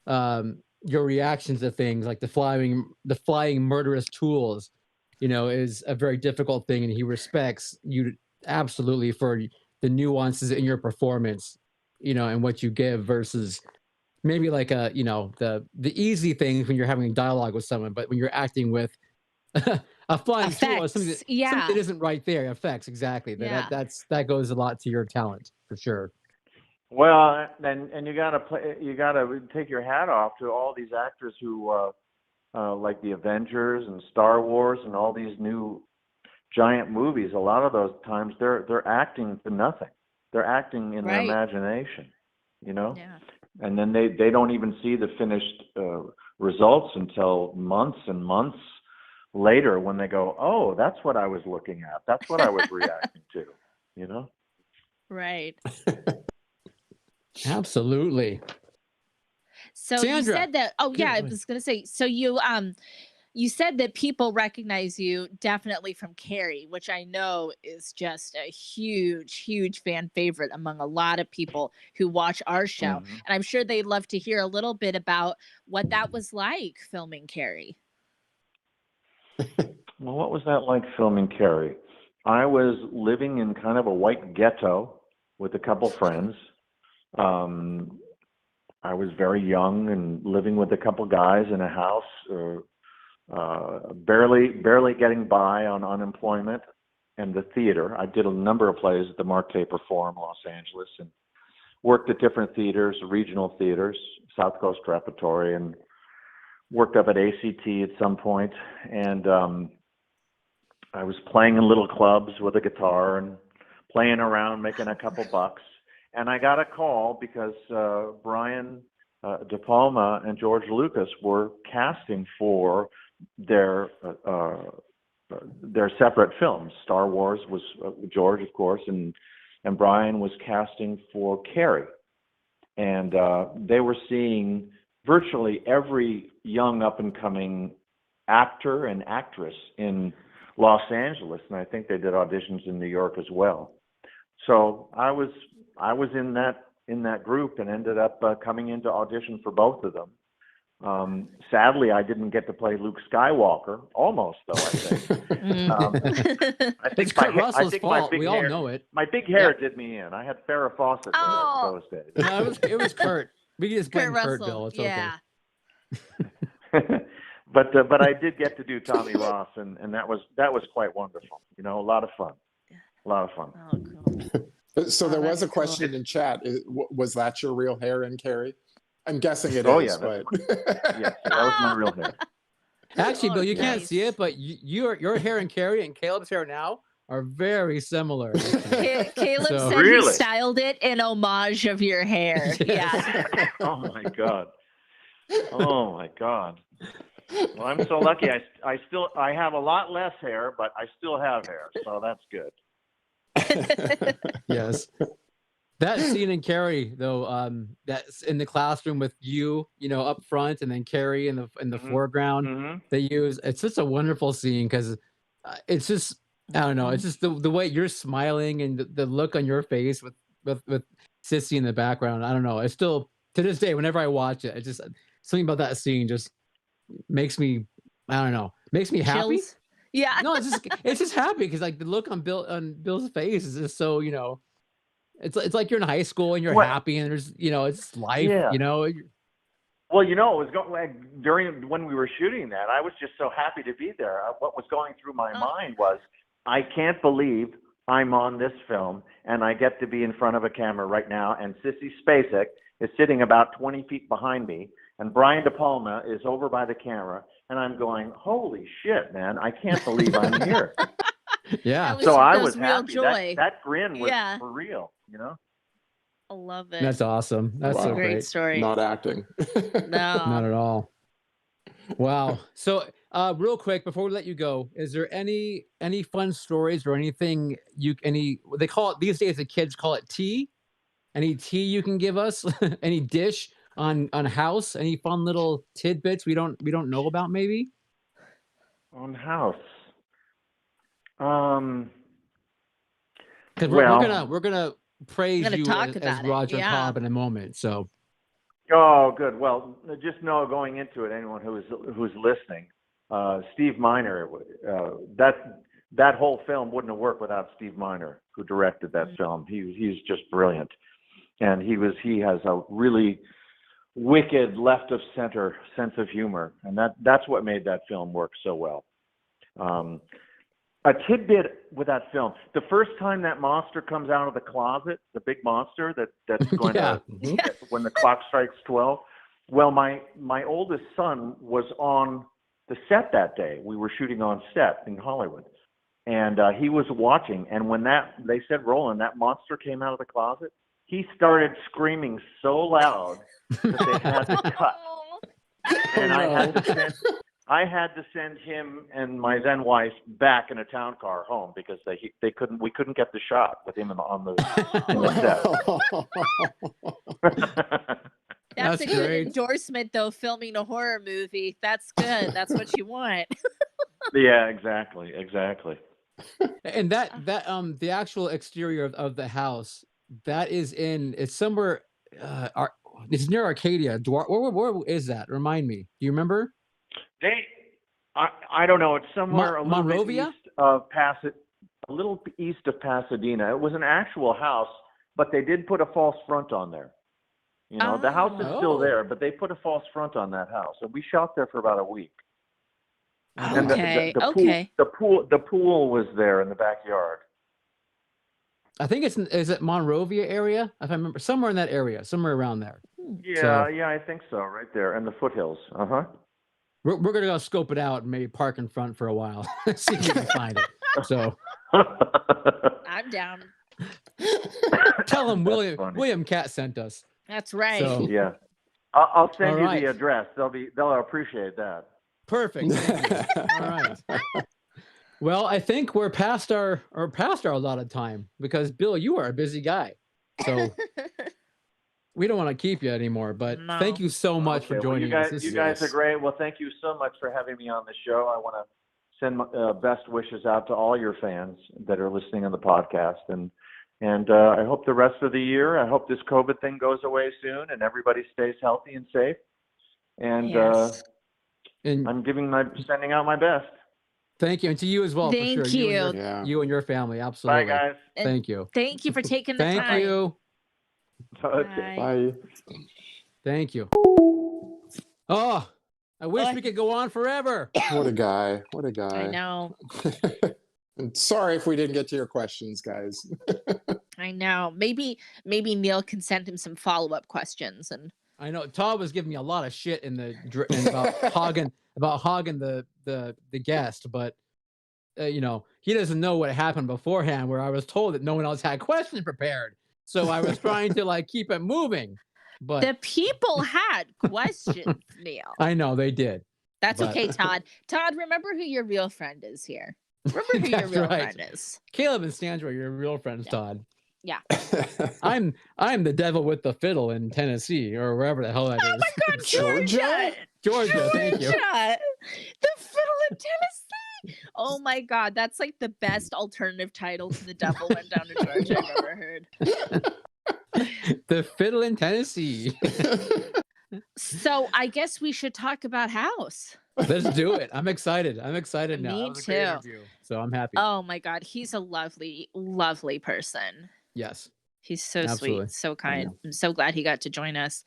your reactions to things like the flying murderous tools, is a very difficult thing, and he respects you absolutely for the nuances in your performance, and what you give versus maybe like the easy things when you're having dialogue with someone, but when you're acting with a flying tool or something Effects. Yeah. something that isn't right there. Effects, exactly. Yeah. That goes a lot to your talent for sure. Well, and you gotta take your hat off to all these actors who like the Avengers and Star Wars and all these new giant movies. A lot of those times they're acting to nothing. They're acting in their Right. imagination, Yeah. and then they don't even see the finished results until months and months later, when they go, "Oh, that's what I was looking at. That's what I was reacting to," Right. Absolutely. So you Sandra. said that. Oh yeah, Go I ahead. was gonna say. So you said that people recognize you definitely from Carrie, which I know is just a huge, huge fan favorite among a lot of people who watch our show, Mhm. and I'm sure they'd love to hear a little bit about what that was like filming Carrie. Well, what was that like filming Carrie? I was living in kind of a white ghetto with a couple friends. I was very young and living with a couple guys in a house, barely getting by on unemployment and the theater. I did a number of plays at the Mark Taper Forum, Los Angeles, and worked at different theaters, regional theaters, South Coast Repertory, and worked up at ACT at some point. And I was playing in little clubs with a guitar and playing around, making a couple bucks. And I got a call because Brian De Palma and George Lucas were casting for their separate films. Star Wars was George, of course, and Brian was casting for Carrie. And they were seeing virtually every young up-and-coming actor and actress in Los Angeles, and I think they did auditions in New York as well. So I was in that group and ended up coming into audition for both of them. Sadly, I didn't get to play Luke Skywalker. Almost, though, I think. I think It's Kurt Russell's fault. We all know it. My big hair did me in. I had Farrah Fawcett hair Oh. those days. No, it was Kurt. We can just blame Kurt Kurt, Russell. Bill. It's Yeah. okay. But I did get to do Tommy Ross, and that was quite wonderful. A lot of fun. A lot of fun. Oh, cool. So Oh, there was that's a question in chat. Was that your real hair in Carrie? I'm guessing it is. Oh, yeah, But Yes, that was my real hair. Actually, Oh, Bill, you can't nice. see it, but your hair and Carrie and Caleb's hair now are very similar. actually. Caleb So- said Really? he styled it in homage of your hair. Yeah. Oh my god. Oh my god. Well, I'm so lucky. I have a lot less hair, but I still have hair, so that's good. Yes. That scene in Carrie, though, that's in the classroom with you, up front, and then Carrie in the Mhm. foreground. Hmm. They use it's just a wonderful scene because it's just I don't know, it's just the way you're smiling and the look on your face with Sissy in the background. I don't know. It's still to this day, whenever I watch it, it's just something about that scene just makes me I don't know, makes me happy. Chills. Yeah. No, it's just happy because like the look on Bill's face is just so it's like you're in high school and you're What? happy and there's it's just life. Yeah. You're- Well, it was going like, during when we were shooting that. I was just so happy to be there. What was going through my mind was, I can't believe I'm on this film and I get to be in front of a camera right now. And Sissy Spacek is sitting about 20 feet behind me, and Brian De Palma is over by the camera, and I'm going, holy shit, man! I can't believe I'm here. yeah. was- So I that was was real happy. joy. That grin was Yeah. for real. I love it. That's awesome. That's Wow. so great great. story. Not acting. Not No. at all. Wow. So, real quick before we let you go, is there any fun stories or anything they call it these days? The kids call it tea. Any tea you can give us? Any dish on House? Any fun little tidbits we don't know about? Maybe. On House. Because Well- we're gonna praise Gonna you talk as about it, Roger yeah. Cobb in a moment. So Oh, good. Well, just know going into it, anyone who's listening, Steve Miner, that whole film wouldn't have worked without Steve Miner, who directed that film. He's just brilliant, and he has a really wicked left of center sense of humor, and that's what made that film work so well. A tidbit with that film: the first time that monster comes out of the closet, the big monster that's going yeah. to when the clock strikes 12. Well, my oldest son was on the set that day. We were shooting on set in Hollywood, and he was watching. And when they said Roland, that monster came out of the closet, he started screaming so loud that they had to cut. And I had to send him and my then wife back in a town car home because we couldn't get the shot with him on the set. That's That's a good great. endorsement, though. Filming a horror movie, that's good. That's what you want. Yeah, exactly. And that the actual exterior of the house it's somewhere it's near Arcadia. Where is that? Remind me. Do you remember? I don't know. It's somewhere a little bit Monrovia? east of a little east of Pasadena. It was an actual house, but they did put a false front on there. The house is still there, but they put a false front on that house. And we shot there for about a week. And Okay. the pool was there in the backyard. I think is it Monrovia area? If I remember, somewhere in that area, somewhere around there. Yeah, I think so. Right there in the foothills. We're gonna go scope it out and maybe park in front for a while, see if we can find it. So I'm down. tell them That's funny. William Katt sent us. That's right. So Yeah, I'll send All you right. the address. They'll appreciate that. perfect. Thank you. All right. Well, I think we're past our allotted time because Bill, you are a busy guy, so we don't want to keep you anymore. But No. thank you so much for Okay, well, joining us. This You is- guys are great. Well, thank you so much for having me on the show. I want to send my best wishes out to all your fans that are listening on the podcast, and I hope the rest of the year. I hope this COVID thing goes away soon, and everybody stays healthy and safe. And Yes. and I'm sending out my best. thank you, and to you as well. Thank for sure. you. Yeah. You and your family, absolutely. Bye, guys. And Thank you. Thank you for taking the Thank time. you. Okay. Bye. Thank you. Oh, I wish we could go on forever. What a guy. What a guy. I know. And sorry if we didn't get to your questions, guys. I know. Maybe Neil can send him some follow-up questions. And I know Todd was giving me a lot of shit about hogging the guest, but he doesn't know what happened beforehand, where I was told that no one else had questions prepared. So I was trying to like keep it moving. But The people had questions, Neil. I know they did. That's but- okay, Todd. Todd, remember who your real friend is here. Remember who your That's real right. friend is. Caleb and Stan's were your real friends, Yeah. Todd. Yeah. I'm the devil with the fiddle in Tennessee or wherever the hell that is. Oh my God, Georgia? Georgia, thank you. Georgia! The fiddle in Tennessee. Oh my God, that's like the best alternative title to The Devil Went Down to Georgia I've ever heard. The fiddle in Tennessee. So I guess we should talk about House. Let's do it. I'm excited. I'm excited now. Me That was a great too. interview, so I'm happy. Oh my God, he's a lovely, lovely person. Yes. He's so Absolutely. sweet, so kind. Yeah. I'm so glad he got to join us.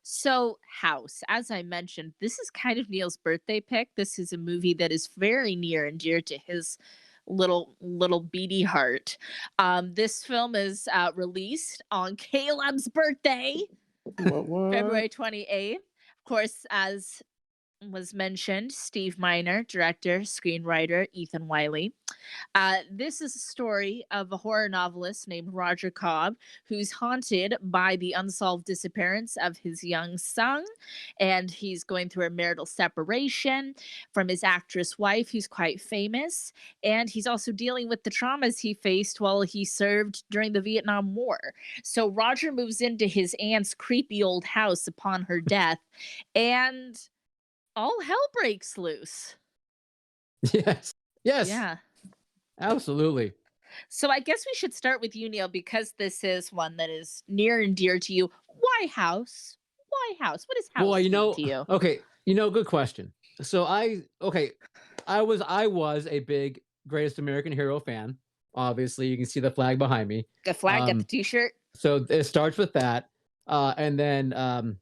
So House, as I mentioned, this is kind of Neil's birthday pick. This is a movie that is very near and dear to his little beady heart. This film is released on Caleb's birthday, What? February 28th. Of course, as was mentioned, Steve Miner, director, screenwriter, Ethan Wiley. This is a story of a horror novelist named Roger Cobb, who's haunted by the unsolved disappearance of his young son. And he's going through a marital separation from his actress wife, who's quite famous. And he's also dealing with the traumas he faced while he served during the Vietnam War. So Roger moves into his aunt's creepy old house upon her death, and all hell breaks loose. Yes. Yes. Yeah. Absolutely. So I guess we should start with you, Neil, because this is one that is near and dear to you. Why House? Why House? What is House Well, mean to you? okay, good question. So I was a big Greatest American Hero fan. Obviously, you can see the flag behind me. The flag, get the um, t-shirt. So it starts with that. And then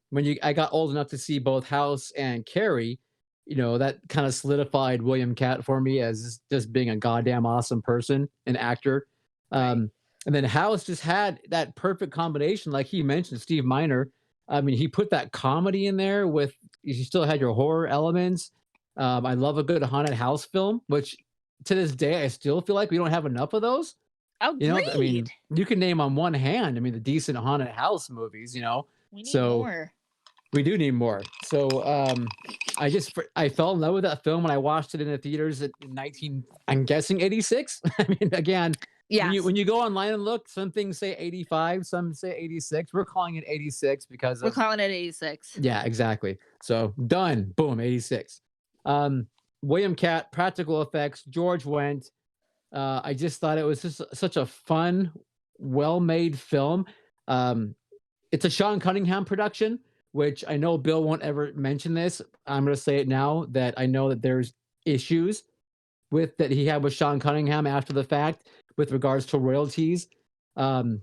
when I got old enough to see both House and Carrie, that kind of solidified William Katt for me as just being a goddamn awesome person, an actor. And then House just had that perfect combination, like he mentioned, Steve Miner. I mean, he put that comedy in there with, you still had your horror elements. I love a good haunted house film, which to this day, I still feel like we don't have enough of those. Agreed. I mean, you can name on one hand, the decent haunted house movies, we need so more. we do need more. So I fell in love with that film when I watched it in the theaters in I'm guessing 86. I mean, again, Yeah. when you go online and look, some things say 85, some say 86. We're calling it 86 because We're calling it 86. yeah, exactly. So done, boom, 86. William Katt, practical effects, George Wendt. I just thought it was just such a fun, well-made film. It's a Sean Cunningham production, which I know Bill won't ever mention this. I'm going to say it now that I know that there's issues that he had with Sean Cunningham after the fact with regards to royalties and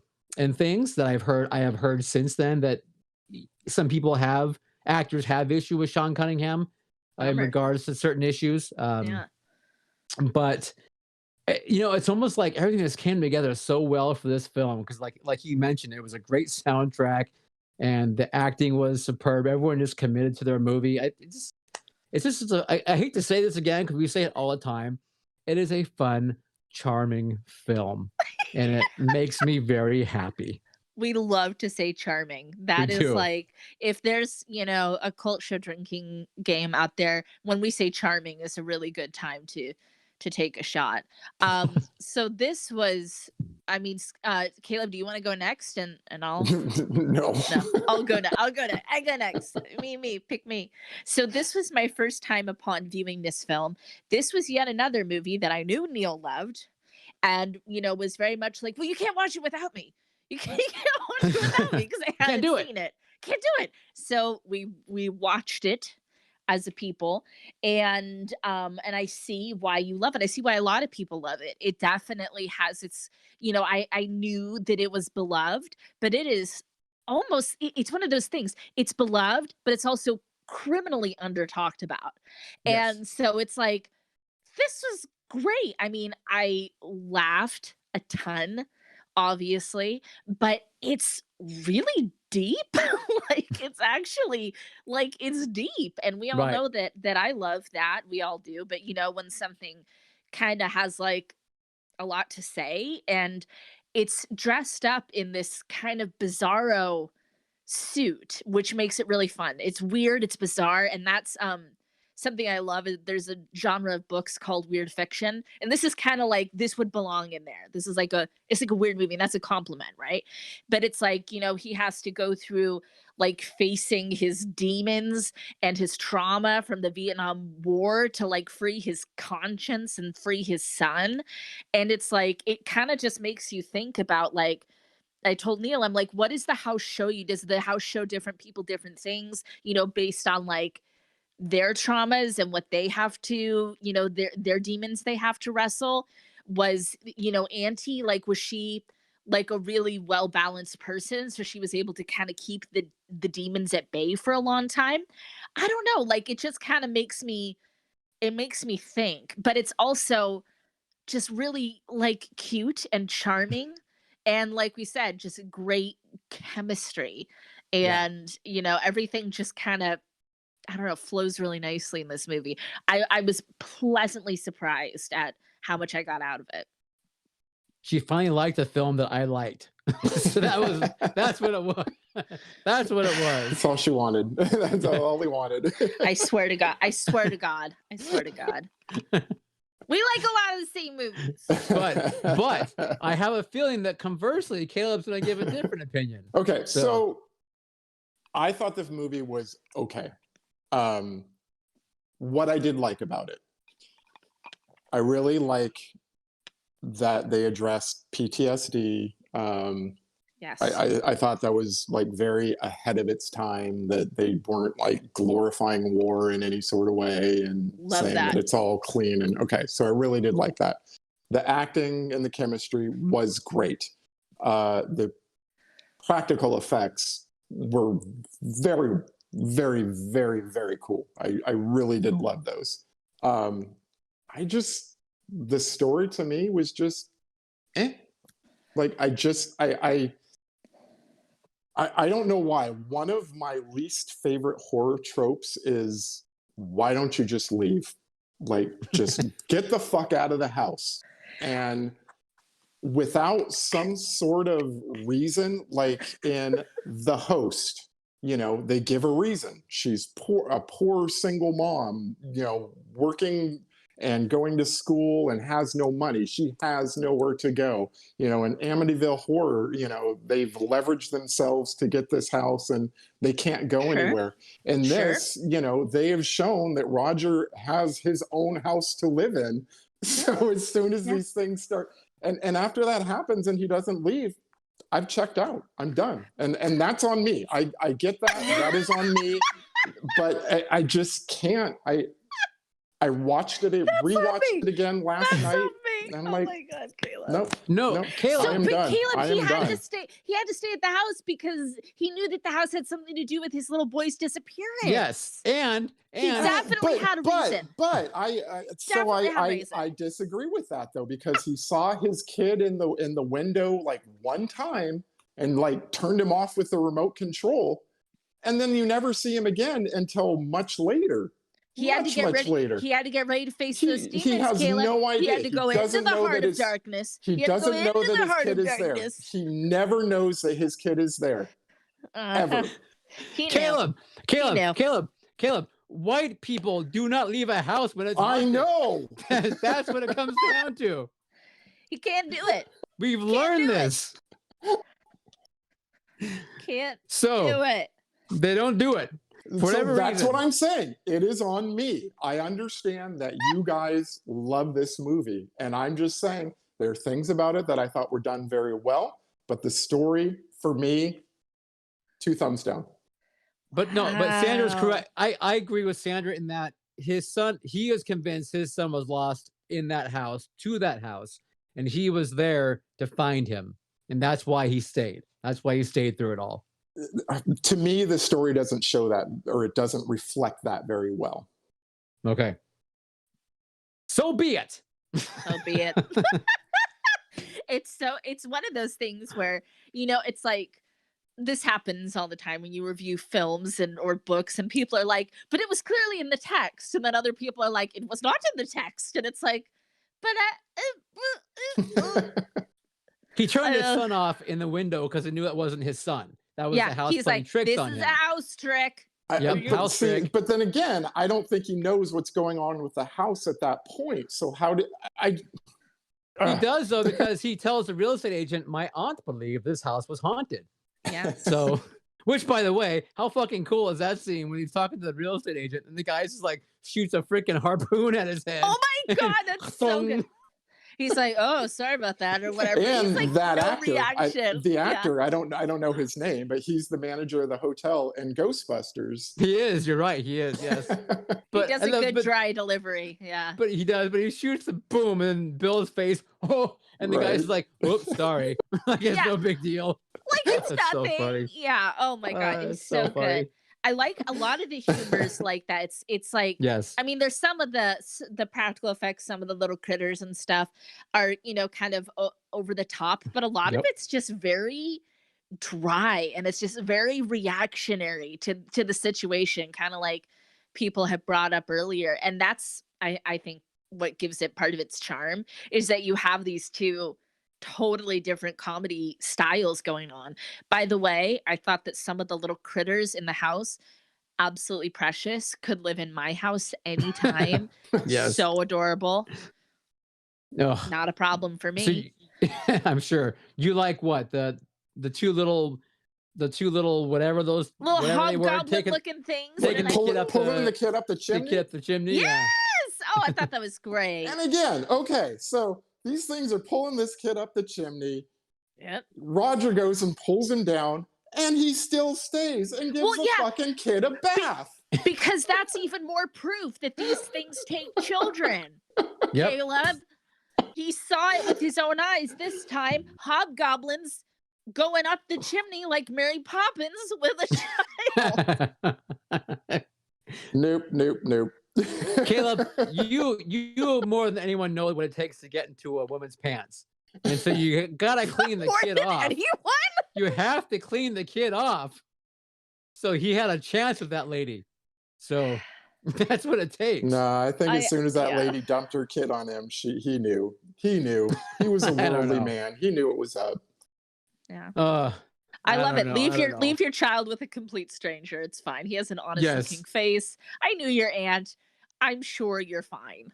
things that I have heard since then, that some actors have issue with Sean Cunningham in Bummer. regards to certain issues. Yeah. But it's almost like everything just came together so well for this film, because like you mentioned, it was a great soundtrack and the acting was superb. Everyone just committed to their movie. I hate to say this again because we say it all the time. It is a fun, charming film, and it makes me very happy. We love to say charming. That is do. like, if there's, a culture drinking game out there, when we say charming is a really good time to take a shot. So this was, Caleb, do you want to go next? And I'll No. I'll go next. I go next. Me, pick me. So this was my first time upon viewing this film. This was yet another movie that I knew Neil loved, and was very much like, well, you can't watch it without me. You can't watch it without me because I hadn't seen it. Can't do it. So we watched it as a people, and I see why you love it. I see why a lot of people love it. It definitely has its, I knew that it was beloved, but it is almost, it's one of those things. It's beloved, but it's also criminally under talked about. Yes. And so it's like, this was great. I mean, I laughed a ton, obviously, but it's really deep. It's actually it's deep, and we all Right. know that I love that. We all do. But when something kind of has like a lot to say, and it's dressed up in this kind of bizarro suit, which makes it really fun. It's weird, it's bizarre, and that's something I love. Is there's a genre of books called weird fiction, and this is kind of like this would belong in there. This is like it's like a weird movie, and that's a compliment, right? But it's like, you know, he has to go through like facing his demons and his trauma from the Vietnam War to like free his conscience and free his son. And it's like it kind of just makes you think about like I told Neil, I'm like, what does the house show you? Does the house show different people different things, you know, based on like their traumas and what they have to, you know, their demons they have to wrestle? Was, you know, Auntie, like, was she like a really well balanced person, so she was able to kind of keep the demons at bay for a long time? I don't know, like it just kind of makes me, it makes me think, but it's also just really like cute and charming, and like we said, just great chemistry. Yeah. And you know, everything just kind of, I don't know, flows really nicely in this movie. I was pleasantly surprised at how much I got out of it. She finally liked a film that I liked. So that's what it was. That's what it was. That's all she wanted. That's all he wanted. I swear to God. I swear to God. I swear to God. We like a lot of the same movies. But I have a feeling that conversely, Caleb's going to give a different opinion. Okay, so I thought this movie was okay. What I did like about it, I really like that they addressed PTSD. Yes. I thought that was like very ahead of its time, that they weren't like glorifying war in any sort of way and Love saying that. that it's all clean. And okay, so I really did like that. The acting and the chemistry was great. The practical effects were very, very, very, very cool. I really did love those. The story to me was just like I don't know why. One of my least favorite horror tropes is, why don't you just leave? Like, just get the fuck out of the house. And without some sort of reason, like in The Host, you know, they give a reason. She's poor, a poor single mom, you know, working and going to school and has no money. She has nowhere to go. You know, in Amityville Horror, you know, they've leveraged themselves to get this house and they can't go anywhere. In this, you know, they have shown that Roger has his own house to live in. So as soon as these things start, and after that happens and he doesn't leave, I've checked out. I'm done. And that's on me. I get that. That is on me. But I just can't. I watched it, rewatched it again last night. I'm like, my God, Caleb. No, Caleb. So, I am but done. Caleb, he had done. to stay. He had to stay at the house because he knew that the house had something to do with his little boy's disappearance. Yes, and he definitely had a reason. But I disagree with that though, because he saw his kid in the window like one time and like turned him off with the remote control, and then you never see him again until much later. He had to get ready. Later. He had to get ready to face those demons. He has Caleb. no idea. He had to go into the heart of darkness. He doesn't know that his kid is there. He never knows that his kid is there. Ever. Caleb. White people do not leave a house when it's I know. That's what it comes down to. He can't do it. We've learned this. Can't do it. They don't do it. So that's what I'm saying. It is on me. I understand that you guys love this movie. And I'm just saying there are things about it that I thought were done very well. But the story, for me, 2 thumbs down. But no, but Sandra's correct. I agree with Sandra in that his son, he is convinced his son was lost in that house, to that house. And he was there to find him. And that's why he stayed. That's why he stayed through it all. To me, the story doesn't show that, or it doesn't reflect that very well. Okay. So be it. So be it. It's one of those things where, you know, it's like, this happens all the time when you review films or books, and people are like, but it was clearly in the text. And then other people are like, it was not in the text. And it's like, He turned his son off in the window because he knew it wasn't his son. That was the house he's playing like, tricks this on is him. a house trick. But then again, I don't think he knows what's going on with the house at that point. So how did I? He does though, because he tells the real estate agent, "My aunt believed this house was haunted." Yeah. So, which by the way, how fucking cool is that scene when he's talking to the real estate agent and the guy just like shoots a freaking harpoon at his head? Oh my God, that's so good. He's like, "Oh, sorry about that," or whatever. And he's like, that no actor, reaction. the actor, I don't know his name, but he's the manager of the hotel in Ghostbusters. He is. You're right. He is. Yes. He does a good dry delivery. Yeah. But he does. But he shoots the boom, and then Bill's face. Oh, and the guy's like, "Whoops, sorry." Like it's no big deal. Like it's That's nothing. so funny. Yeah. Oh my God, it was so funny. good. I like a lot of the humors like that. It's like, yes. I mean, there's some of the practical effects, some of the little critters and stuff are, kind of over the top, but a lot of it's just very dry, and it's just very reactionary to the situation, kind of like people have brought up earlier. And that's, I think, what gives it part of its charm is that you have these two totally different comedy styles going on. By the way, I thought that some of the little critters in the house, absolutely precious, could live in my house anytime. Yes. So adorable. Ugh. Not a problem for me. So I'm sure you like what the two little whatever those little whatever they were, hobgoblin looking things. taking pulling the kid up the chimney. The kid up the chimney. Yes. Yeah. Oh, I thought that was great. And again, okay, so these things are pulling this kid up the chimney. Yep. Roger goes and pulls him down, and he still stays and gives the fucking kid a bath. Because that's even more proof that these things take children. Yep. Caleb, he saw it with his own eyes. This time, hobgoblins going up the chimney like Mary Poppins with a child. Nope. Caleb, you more than anyone know what it takes to get into a woman's pants, and so you gotta clean the kid off. Anyone? You have to clean the kid off. So he had a chance with that lady. So that's what it takes. No, I think as soon as that lady dumped her kid on him, he knew. He was a worldly man. He knew it was up. Yeah. I love it. Leave your child with a complete stranger. It's fine. He has an honest looking face. I knew your aunt. I'm sure you're fine.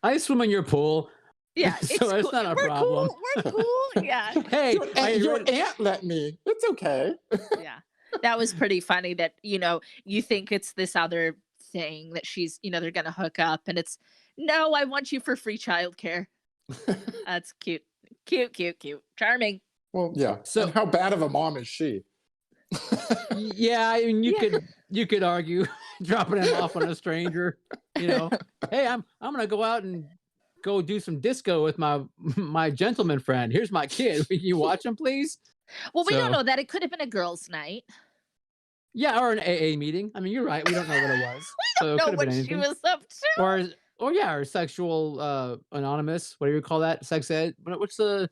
I swim in your pool. Yeah, so it's not a problem. We're cool. Yeah. Hey, your aunt let me. It's okay. Yeah. That was pretty funny that, you think it's this other thing that she's, they're going to hook up, and it's, no, I want you for free childcare. That's cute. Cute. Charming. Well, yeah. So and how bad of a mom is she? Yeah, I mean, you could argue dropping him off on a stranger. Hey, I'm gonna go out and go do some disco with my gentleman friend. Here's my kid. Can you watch him, please? Well, we don't know that. It could have been a girls' night. Yeah, or an AA meeting. I mean, you're right. We don't know what it was. We don't know what she was up to. Or sexual anonymous. What do you call that? Sex ed. What's the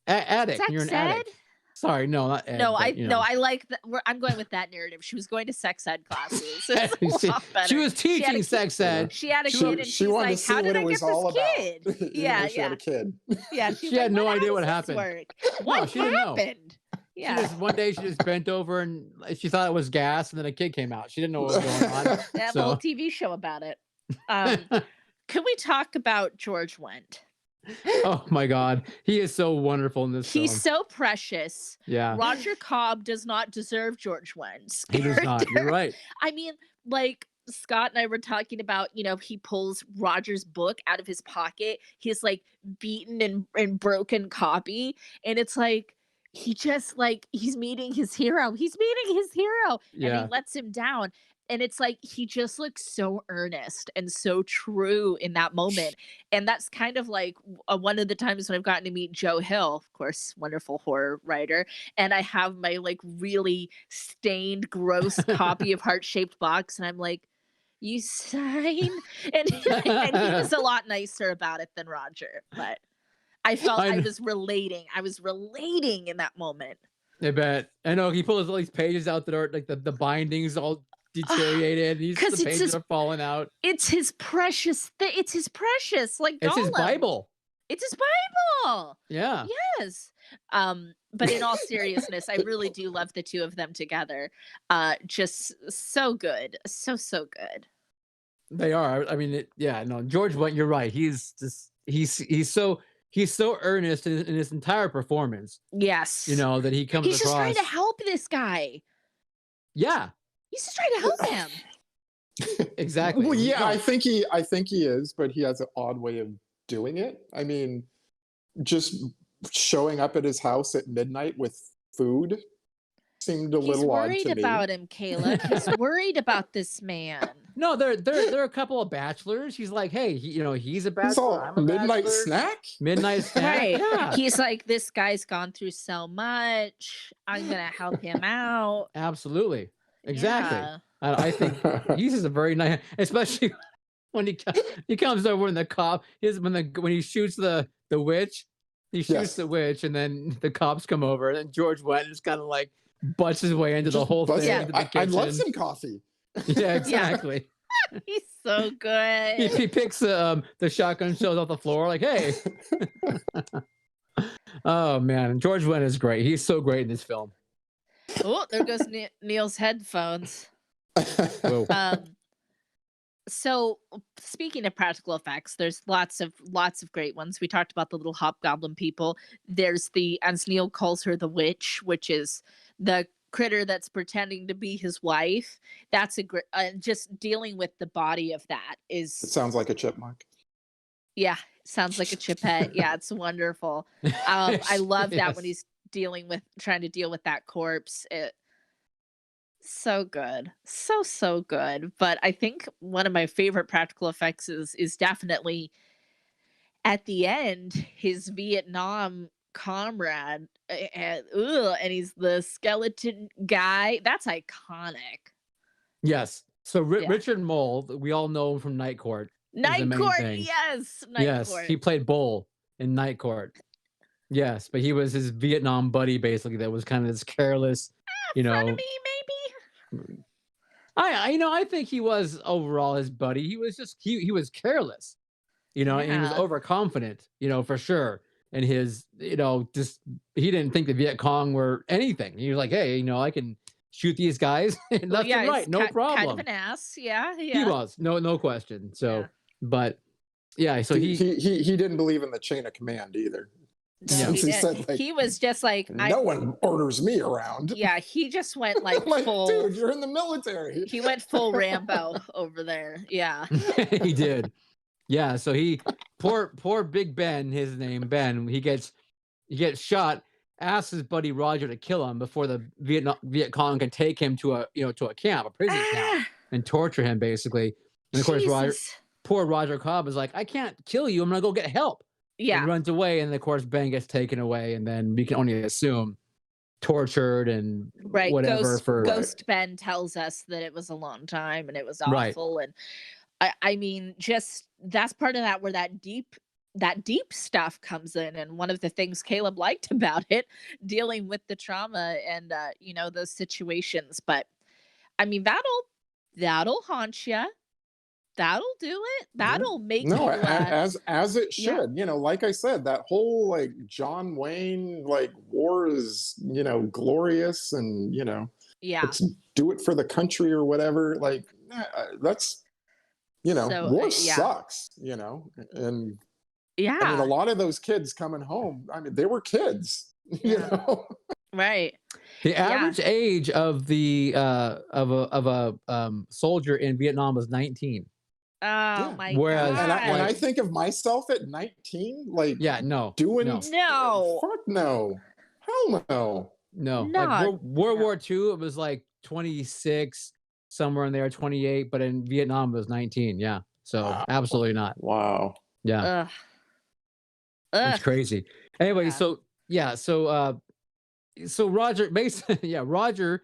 addict? Sex You're an ed? addict. Sorry, no, not ed. No, I like that. I'm going with that narrative. She was going to sex ed classes. She was teaching sex ed. She had a kid, and she's like, "How did I get this kid?" Yeah, she had a kid. Yeah, she had no idea what happened. What happened? Yeah. One day she just bent over and she thought it was gas, and then a kid came out. She didn't know what was going on. They have a whole TV show about it. Can we talk about George Wendt? Oh my God, he is so wonderful in this film. He's so precious. Yeah. Roger Cobb does not deserve George Wendt. He does not. You're right. I mean, like Scott and I were talking about, he pulls Roger's book out of his pocket. His like beaten and broken copy, and it's like he just he's meeting his hero. And he lets him down. And it's like he just looks so earnest and so true in that moment. And that's kind of like one of the times when I've gotten to meet Joe Hill, of course, wonderful horror writer. And I have my really stained, gross copy of Heart-Shaped Box. And I'm like, you sign? And he was a lot nicer about it than Roger. But I felt I was relating. I was relating in that moment. I bet. I know he pulls all these pages out that are like the bindings all deteriorated. The 'Cause it's pages his- are falling out. It's his precious it's his precious, like It's his Gollum. Bible. It's his Bible. Yeah. Yes. But in all seriousness, I really do love the two of them together. Just so good. So good. They are. I mean, no, George Wendt, you're right. He's just he's so earnest in his entire performance. Yes. You know, that he comes He's across. just trying to help this guy. Yeah, He's just trying to help him. exactly. Well, yeah, No, I think he is, but he has an odd way of doing it. I mean, just showing up at his house at midnight with food seemed a He's little odd worried to me. about him, Caleb. He's worried about this man. no, they're a couple of bachelors. He's like, hey, he's a It's bachelor. all I'm a midnight bachelor. snack. Midnight snack. Right. Yeah, He's like, this guy's gone through so much. I'm gonna help him out. absolutely. Exactly. Yeah. I think he's just a very nice, especially when he comes over and the cop when he shoots the witch, he shoots Yes. the witch, and then the cops come over, and then George Wendt just kind of like butts his way into the Just whole bust thing. it. Into the I'd love kitchen. some coffee. Yeah, exactly. He's so good. He picks the shotgun shells off the floor, like, hey. Oh man, George Wendt is great. He's so great in this film. Oh, there goes Neil's headphones. Whoa. So speaking of practical effects, there's lots of great ones. We talked about the little hobgoblin people. There's as Neil calls her, the witch, which is the critter that's pretending to be his wife. That's a great. Just dealing with the body of that It is, sounds like a chipmunk. yeah, sounds like a chipette. Yeah, it's wonderful. I love that when Yes. he's trying to deal with that corpse. So good. So good. But I think one of my favorite practical effects is definitely at the end, his Vietnam comrade, and he's the skeleton guy. That's iconic. Yes. So Yeah. Richard Mole, we all know him from Night Court. Night main Court, thing. yes. Night Yes, Court. he played Bull in Night Court. Yes, but he was his Vietnam buddy, basically. That was kind of this careless, Frenemy, maybe. I think he was overall his buddy. He was just he was careless, and he was Yeah. overconfident, for sure. And his, just he didn't think the Viet Cong were anything. He was like, hey, I can shoot these guys left and right, he's no problem. Kind of an ass. Yeah. He was no question. So, Yeah. but yeah, so he didn't believe in the chain of command either. No, Yeah. Since he didn't. said, like, He was just like, no one orders me around. yeah, he just went like, Like, full. dude, you're in the military. He went full Rambo over there. Yeah. he did. Yeah, so poor Big Ben, his name Ben, he gets shot, asks his buddy Roger to kill him before the Viet Cong can take him to a camp, a prison camp, and torture him basically. And of course, Jesus. poor Roger Cobb is like, I can't kill you. I'm gonna go get help. Yeah. And runs away, and of course Ben gets taken away, and then we can only assume tortured and Right. whatever Ghost Ben tells us that it was a long time and it was Right. awful. And I mean, just that's part of that where that deep stuff comes in. And one of the things Caleb liked about it, dealing with the trauma and those situations. But I mean, that'll haunt you. That'll do it. That'll make No, you as it yeah. should. Like I said, that whole like John Wayne, like war is, glorious, and yeah. let's do it for the country or whatever. Like that's So, war yeah. sucks, and Yeah. I mean a lot of those kids coming home, I mean, they were kids, Yeah. Right. The average age of the of a soldier in Vietnam was 19. Oh Yeah. my Whereas- god. And I think of myself at 19, like Yeah, no, doing no. No. fuck no. Hell no. No, No, like World no. War II, it was like 26, somewhere in there, 28, but in Vietnam it was 19. Yeah, so Wow. absolutely not. Wow. Yeah, Ugh. it's crazy. Anyway, Yeah. so Roger, basically, Roger,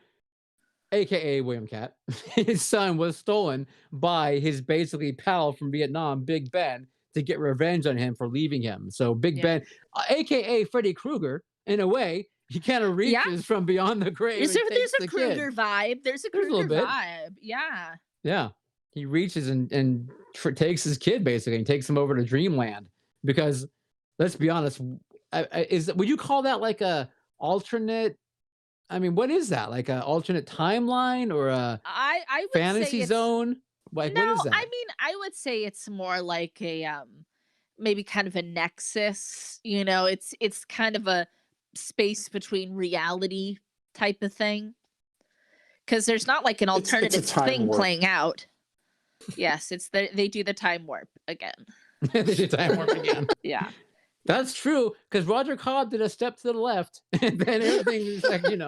aka William Katt, his son was stolen by his basically pal from Vietnam, Big Ben, to get revenge on him for leaving him. So Big Yeah. Ben, aka Freddy Krueger, in a way, he kind of Yeah. reaches from beyond the grave. There's and a, takes there's a the kid. Kruger vibe. There's a There's a little Kruger bit. vibe. Yeah. Yeah, he reaches and takes his kid basically and takes him over to Dreamland because let's be honest, would you call that like a alternate? I mean, what is that? Like a alternate timeline or a I would say fantasy it's zone? Like what no, is that? I mean, I would say it's more like a maybe kind of a nexus, it's kind of a space between reality type of thing. Because there's not like an It's a alternative time thing warp. playing out. Yes, they do the time warp again. They did time warp again. Yeah. That's true because Roger Cobb did a step to the left, and then everything was like, and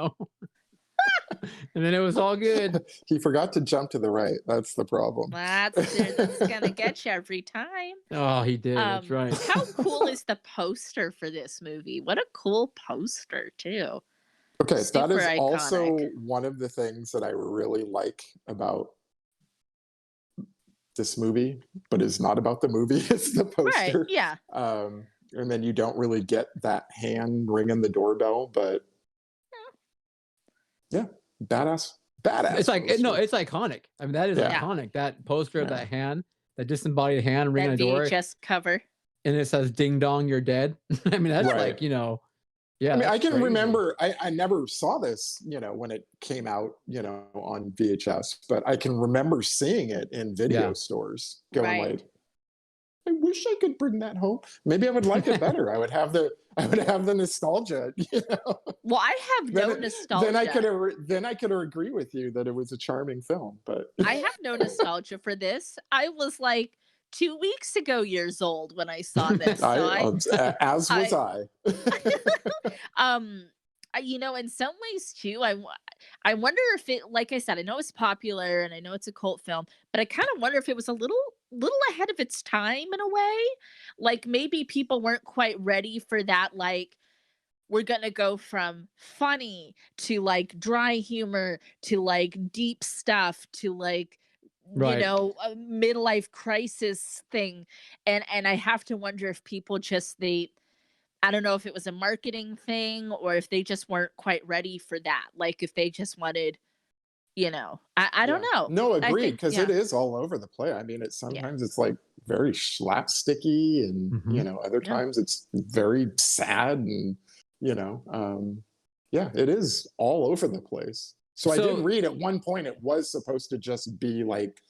then it was all good. He forgot to jump to the right. That's the problem. That's gonna get you every time. Oh, he did. That's right. How cool is the poster for this movie? What a cool poster too. Okay, that Super is also iconic. one of the things that I really like about this movie, but is not about the movie. It's the Right. poster. Yeah. And then you don't really get that hand ringing the doorbell, but yeah, badass. It's like poster. no, it's iconic. I mean, that is Yeah. iconic. That poster of Yeah. that hand, that disembodied hand ringing That a door, VHS cover. and it says "Ding dong, you're dead." I mean, that's Right. like yeah. I mean, I that's can crazy. remember, I never saw this, when it came out, on VHS, but I can remember seeing it in video Yeah. stores going Right. like, I wish I could bring that home. Maybe I would like it better. I would have the nostalgia, Well, I have no nostalgia. Then I could agree with you that it was a charming film, but I have no nostalgia for this. I was like 2 weeks ago years old when I saw this. So as was I. in some ways too, I wonder if it, like I said, I know it's popular and I know it's a cult film, but I kind of wonder if it was a little ahead of its time in a way. Like maybe people weren't quite ready for that. Like we're gonna go from funny to like dry humor to like deep stuff to like Right. a midlife crisis thing, and I have to wonder if people just I don't know if it was a marketing thing or if they just weren't quite ready for that. Like if they just wanted, I don't know. No, I agreed, think- because yeah. it is all over the place. I mean, sometimes it's like very slapsticky, and Mhm. other Yeah. times it's very sad, and it is all over the place. So I did read at one point it was supposed to just be like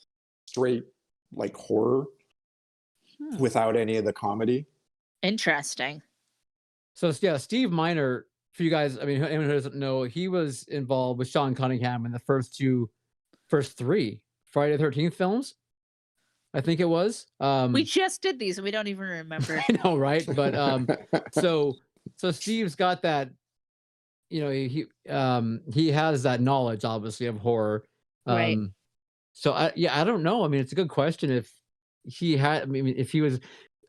straight like horror without any of the comedy. Interesting. So yeah, Steve Miner, for you guys, I mean, anyone who doesn't know, he was involved with Sean Cunningham in the first three Friday the 13th films. I think it was. We just did these and we don't even remember. I know, right? But so Steve's got that, he has that knowledge obviously of horror. Right. So I don't know. I mean, it's a good question if he had, I mean, if he was.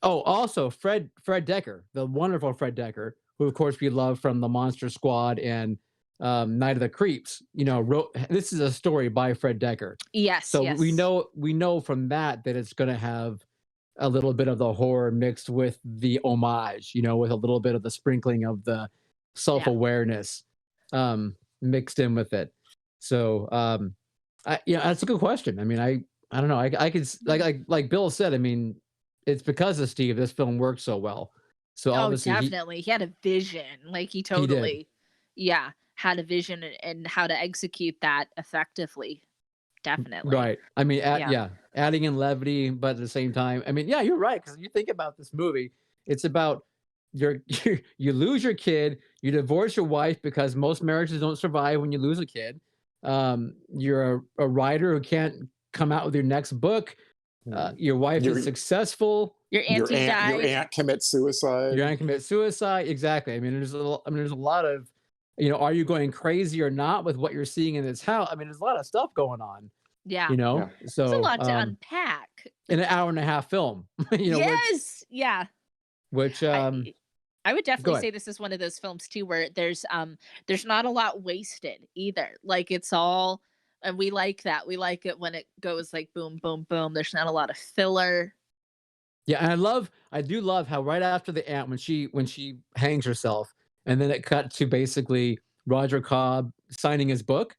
Oh, also Fred Decker, the wonderful Fred Decker, who of course we love from the Monster Squad and Night of the Creeps. Wrote, this is a story by Fred Decker. Yes. So yes. we know from that it's going to have a little bit of the horror mixed with the homage, with a little bit of the sprinkling of the self-awareness mixed in with it. So that's a good question. I mean, I don't know. I could like Bill said. I mean, it's because of Steve this film worked so well. So obviously, definitely he had a vision. Like he totally, had a vision and how to execute that effectively. Definitely. Right. I mean, adding in levity, but at the same time, I mean, you're right. Because you think about this movie, it's about you lose your kid, you divorce your wife because most marriages don't survive when you lose a kid. You're a writer who can't come out with your next book. Your wife is successful. Your auntie dies. Your aunt commits suicide. Your aunt commits suicide. Exactly. I mean, there's a lot of, are you going crazy or not with what you're seeing in this house? I mean, there's a lot of stuff going on. Yeah. So it's a lot to unpack in an hour and a half film. Yes. Which I would definitely say this is one of those films too where there's not a lot wasted either. Like it's all. And we like that. We like it when it goes like boom, boom, boom. There's not a lot of filler. Yeah, and I do love how right after the aunt, when she hangs herself, and then it cut to basically Roger Cobb signing his book.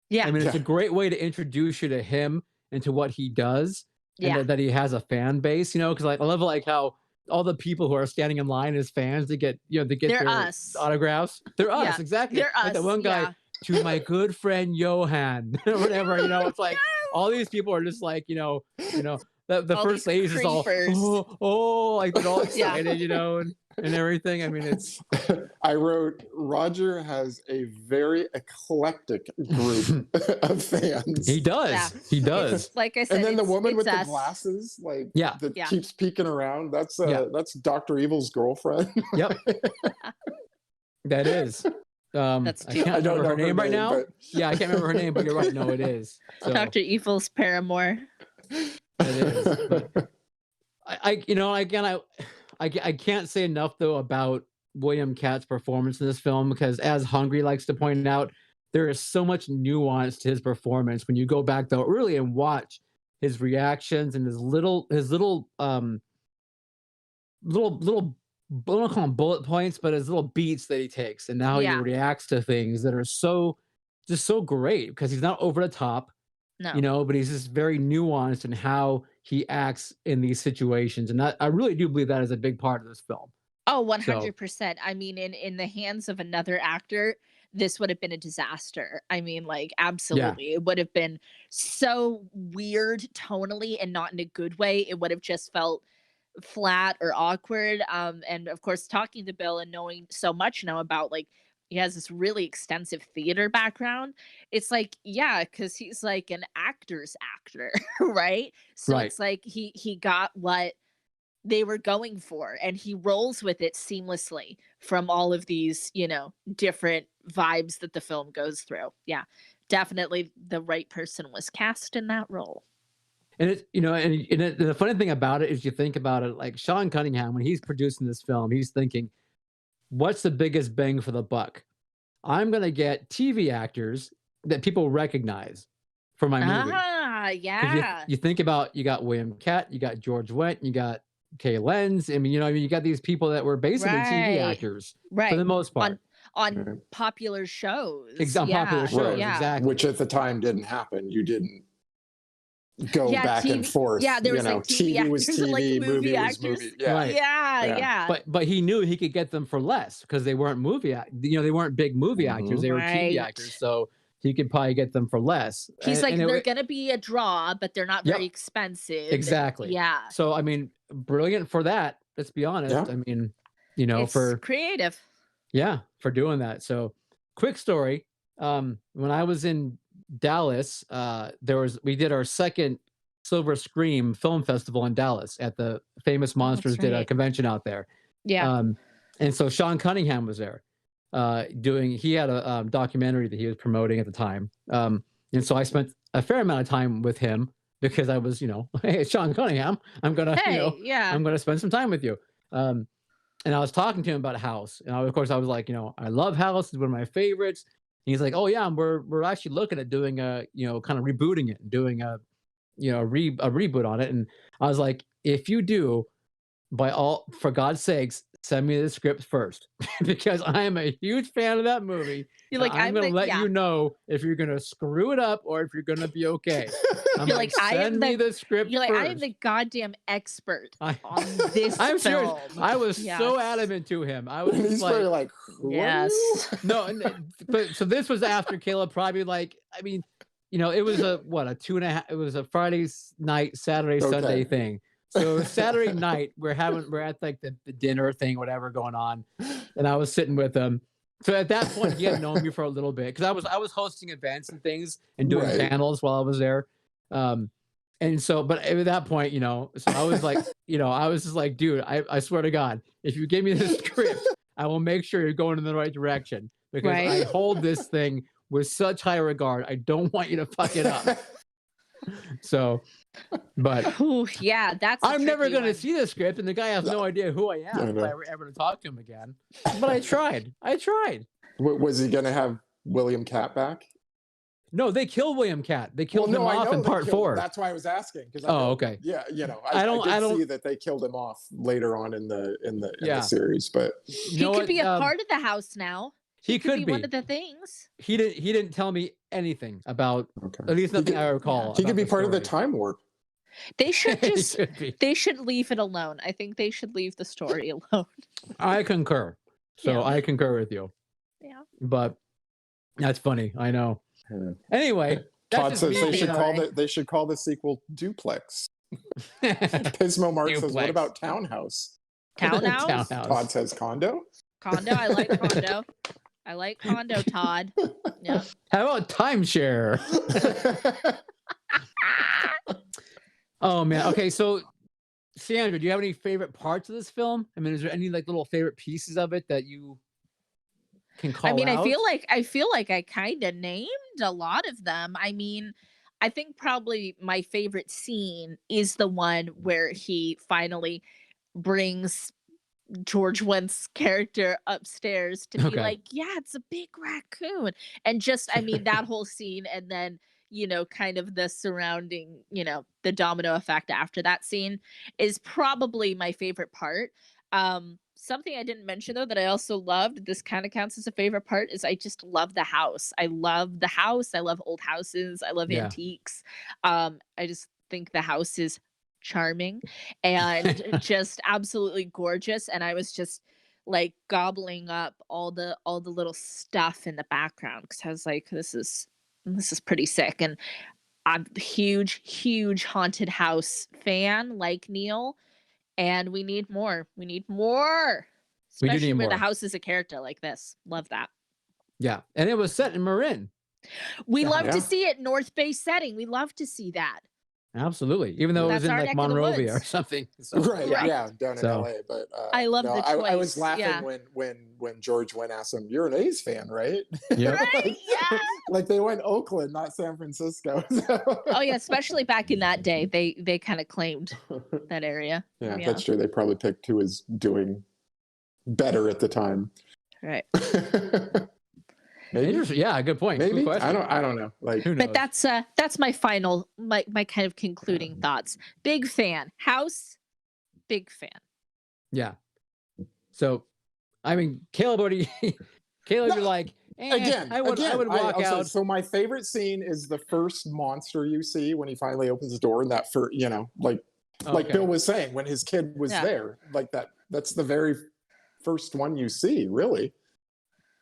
Yeah. I mean, it's a great way to introduce you to him and to what he does, and Yeah. that he has a fan base, because like I love like how all the people who are standing in line as fans to get They're their us. autographs. They're us, Yeah, exactly. they're Like the us, one guy, yeah. to my good friend Johan, or whatever. It's like all these people are just like, the All first these lady's just all creepers. like they're all Yeah. excited, and everything. I mean, it's I wrote, Roger has a very eclectic group of fans. he does. Yeah. He does. It's, like I said, And then the woman with us. the glasses, like Yeah. that Yeah. keeps peeking around. That's Yeah. that's Dr. Evil's girlfriend. Yep. That is. That's I cute. can't I don't remember know her name right now. but Yeah, I can't remember her name, but you're right. No, it is. So, Dr. Evil's paramour. it is. But I can't say enough though about William Katt's performance in this film, because as Hungry likes to point out, there is so much nuance to his performance when you go back though really and watch his reactions and his little I don't call them bullet points, but his little beats that he takes and how he Yeah. reacts to things that are so great, because he's not over the top, No. but he's just very nuanced in how he acts in these situations. And I really do believe that is a big part of this film. Oh, 100%. I mean, in the hands of another actor, this would have been a disaster. I mean, like, absolutely. It would have been so weird tonally and not in a good way. It would have just felt flat or awkward. And of course, talking to Bill and knowing so much now about, like, he has this really extensive theater background. It's like, yeah, because he's like an actor's actor, right? So Right. it's like he got what they were going for, and he rolls with it seamlessly from all of these, different vibes that the film goes through. Yeah, definitely the right person was cast in that role. And it's, and the funny thing about it is, you think about it, like Sean Cunningham, when he's producing this film, he's thinking, what's the biggest bang for the buck? I'm going to get TV actors that people recognize for my movie. Ah, yeah. You think about, you got William Katt, you got George Wendt, you got Kay Lenz. I mean, you got these people that were basically TV actors for the most part. On popular shows. Popular shows, yeah. exactly. Which at the time didn't happen. You didn't go back and forth. Yeah, there was like TV was actors and, like, TV, movie movie was actors. movie. Yeah. Right. Yeah. But he knew he could get them for less, because they weren't they weren't big movie actors. They were TV Right. actors. So he could probably get them for less. He's like, And they're going to be a draw, but they're not very expensive. Exactly. Yeah. So, I mean, brilliant for that. Let's be honest. Yeah. I mean, It's for creative. for doing that. So, quick story. When I was in Dallas, we did our second Silver Scream Film Festival in Dallas at the Famous Monsters did a right. convention out there. Yeah. And so Sean Cunningham was there he had a documentary that he was promoting at the time. And so I spent a fair amount of time with him, because I was, hey, Sean Cunningham, I'm going to, I'm going to spend some time with you. And I was talking to him about House. And of course I was like, I love House. It's one of my favorites. And he's like, oh yeah, we're actually looking at doing a, kind of rebooting it and doing a reboot on it. And I was like, if you do, for God's sakes, send me the script first, because I am a huge fan of that movie. You're like, I'm going to let you know if you're going to screw it up or if you're going to be okay. You're like, send me the script You're like, first. I am the goddamn expert on this I'm film. serious. I was so adamant to him. I was just He's probably like, who are you? No, but so this was after Caleb probably it was a 2.5. It was a Friday night, Saturday, Sunday thing. So Saturday night, we're at like the dinner thing, whatever going on, and I was sitting with him. So at that point, he had known me for a little bit, because I was hosting events and things and doing panels while I was there. And so, but at that point, so I was like, I was just like, dude, I swear to God, if you give me the script, I will make sure you're going in the right direction, because I hold this thing with such high regard. I don't want you to fuck it up. So, but Ooh, yeah, that's. I'm never going to see the script, and the guy has no idea who I am if I were ever to talk to him again. But I tried. Was he going to have William Katt back? No, they killed William Katt. They Well, killed him no, I off know in they part killed him. 4. That's why I was asking. Oh, okay. Yeah, I I don't- did I don't- see that they killed him off later on in the Yeah. series, but You He know could what? be a part of the house now. He could one be. of the things. He didn't tell me anything about, okay. at least nothing could- I recall. He could about be part of the story. time warp. They should He just could be. they should leave it alone. I think they should leave the story alone. I concur. So Yeah. I concur with you. Yeah. But that's funny. I know. Yeah. Anyway, Todd that's says just me being they should call the sequel Duplex. Pismo Mark says, Duplex. what about Townhouse? Townhouse? Townhouse. Todd says Condo. Condo. I like condo. I like condo, Todd. Yeah. How about timeshare? Oh man. Okay, so Sandra, do you have any favorite parts of this film? I mean, is there any like little favorite pieces of it that you can call I mean, out? I feel like I kind of named a lot of them. I mean, I think probably my favorite scene is the one where he finally brings George Wentz's character upstairs to be Okay. like, yeah, it's a big raccoon. And just, I mean, that whole scene, and then, you know, kind of the surrounding, you know, the domino effect after that scene is probably my favorite part. Something I didn't mention though that I also loved, this kind of counts as a favorite part, is I just love the house. I love the house. I love old houses. I love Yeah. antiques. I just think the house is charming and just absolutely gorgeous. And I was just like gobbling up all the little stuff in the background because I was like, this is pretty sick. And I'm a huge haunted house fan like Neil. And we need more. We need more. We do Especially need where the more. house is a character like this. Love that. Yeah, and it was set in Marin. We Yeah. love Yeah. to see it North Bay setting. We love to see that. Absolutely, even though it was That's in our like neck of the Monrovia or woods. something. So, Right, yeah. yeah, down in So- LA. But I love no, the I was choice, laughing yeah. when George Wendt asked him, "You're an A's fan, right?" Yep. Right? Yeah. Like they went Oakland, not San Francisco. Oh yeah, especially back in that day, they kind of claimed that area. yeah, Yeah. that's true. They probably picked who was doing better at the time. Right. Maybe, Interesting. Yeah, good point. Good maybe question. I don't know. Like, Who knows? But that's my final my kind of concluding thoughts. Big fan. House, big fan. Yeah. So, I mean, Caleb already. Caleb, you're like, again, I would walk I'll say, out. so my favorite scene is the first monster you see when he finally opens the door, and that for like Okay. Bill was saying, when his kid was Yeah. there, like that's the very first one you see, really,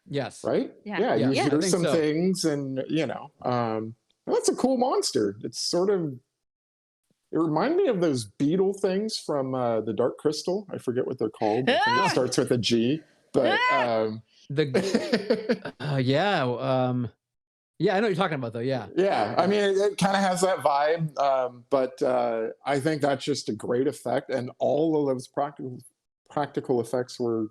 Yes. right? Yeah. You Yeah, I hear think some so. things, and that's a cool monster. It's sort of, it reminded me of those beetle things from the Dark Crystal. I forget what they're called. I think Ah! it starts with a G, but The yeah, I know what you're talking about though. Yeah. yeah, I mean, it kind of has that vibe, but I think that's just a great effect, and all of those practical effects were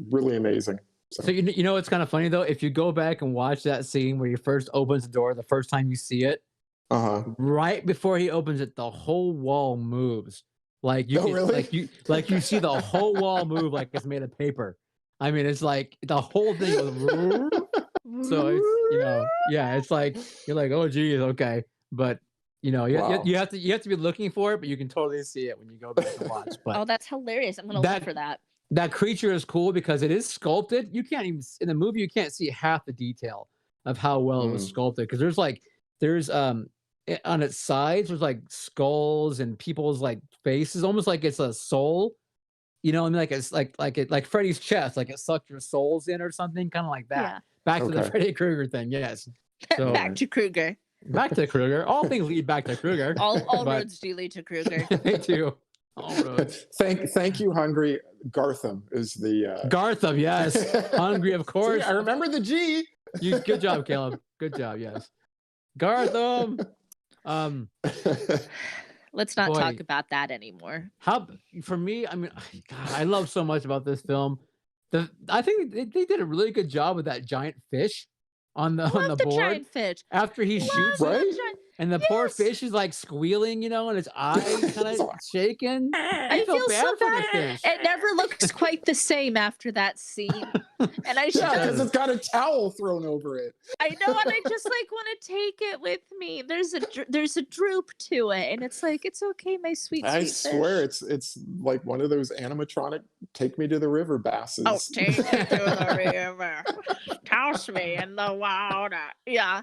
really amazing. So you know it's kind of funny though. If you go back and watch that scene where he first opens the door, the first time you see it, right before he opens it, the whole wall moves. Like you, Oh, really? like you see the whole wall move like it's made of paper. I mean, it's like the whole thing goes. So it's it's like you're like, oh geez, okay, but Wow. you have to be looking for it, but you can totally see it when you go back and watch. But Oh, that's hilarious. I'm gonna look for that. that creature is cool because it is sculpted. You can't even in the movie you can't see half the detail of how well it was sculpted because there's on its sides there's like skulls and people's like faces, almost like it's a soul. I mean, like it's like Freddy's chest, like it sucked your souls in or something, kind of like that. Yeah. Back to the Okay. Freddy Krueger thing, yes. So Back to Krueger. back to Krueger. All things lead back to Krueger. All But- roads do lead to Krueger. They do. All roads. Thank you, Hungry. Gartham is the Gartham, yes. Hungry, of course. See, I remember the G. Good job, Caleb. Good job, yes. Gartham. Let's not Boy. talk about that anymore. For me, I mean, God, I love so much about this film. I think they did a really good job with that giant fish on the Love the board giant fish. after he Love shoots the Right? it. giant- And the poor Yes. fish is like squealing, and its eye kind of shaking. I feel so bad for the bad. fish. It never looks quite the same after that scene. And I should Yeah, because just, it's got a towel thrown over it. I know, and I just like want to take it with me. There's a droop to it, and it's like, it's okay, my sweet, I sweet swear, fish. it's like one of those animatronic "Take Me to the River" basses. Oh, take it to the river, toss me in the water. Yeah,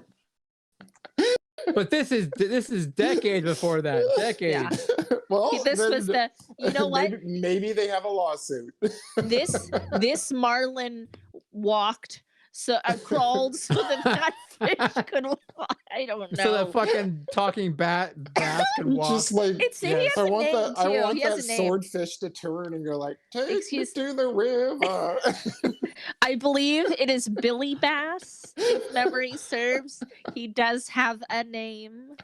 But this is decades before that. Decades. Well, this then was the. You know what? Maybe they have a lawsuit. This marlin walked, crawled so that fish could walk. I don't know. So that fucking talking bass can walk. Just like He Yes. has I a want name that. I too. want He has that a name. swordfish to turn and go like, "Take me Excuse- to the river." I believe it is Billy Bass, if memory serves. He does have a name.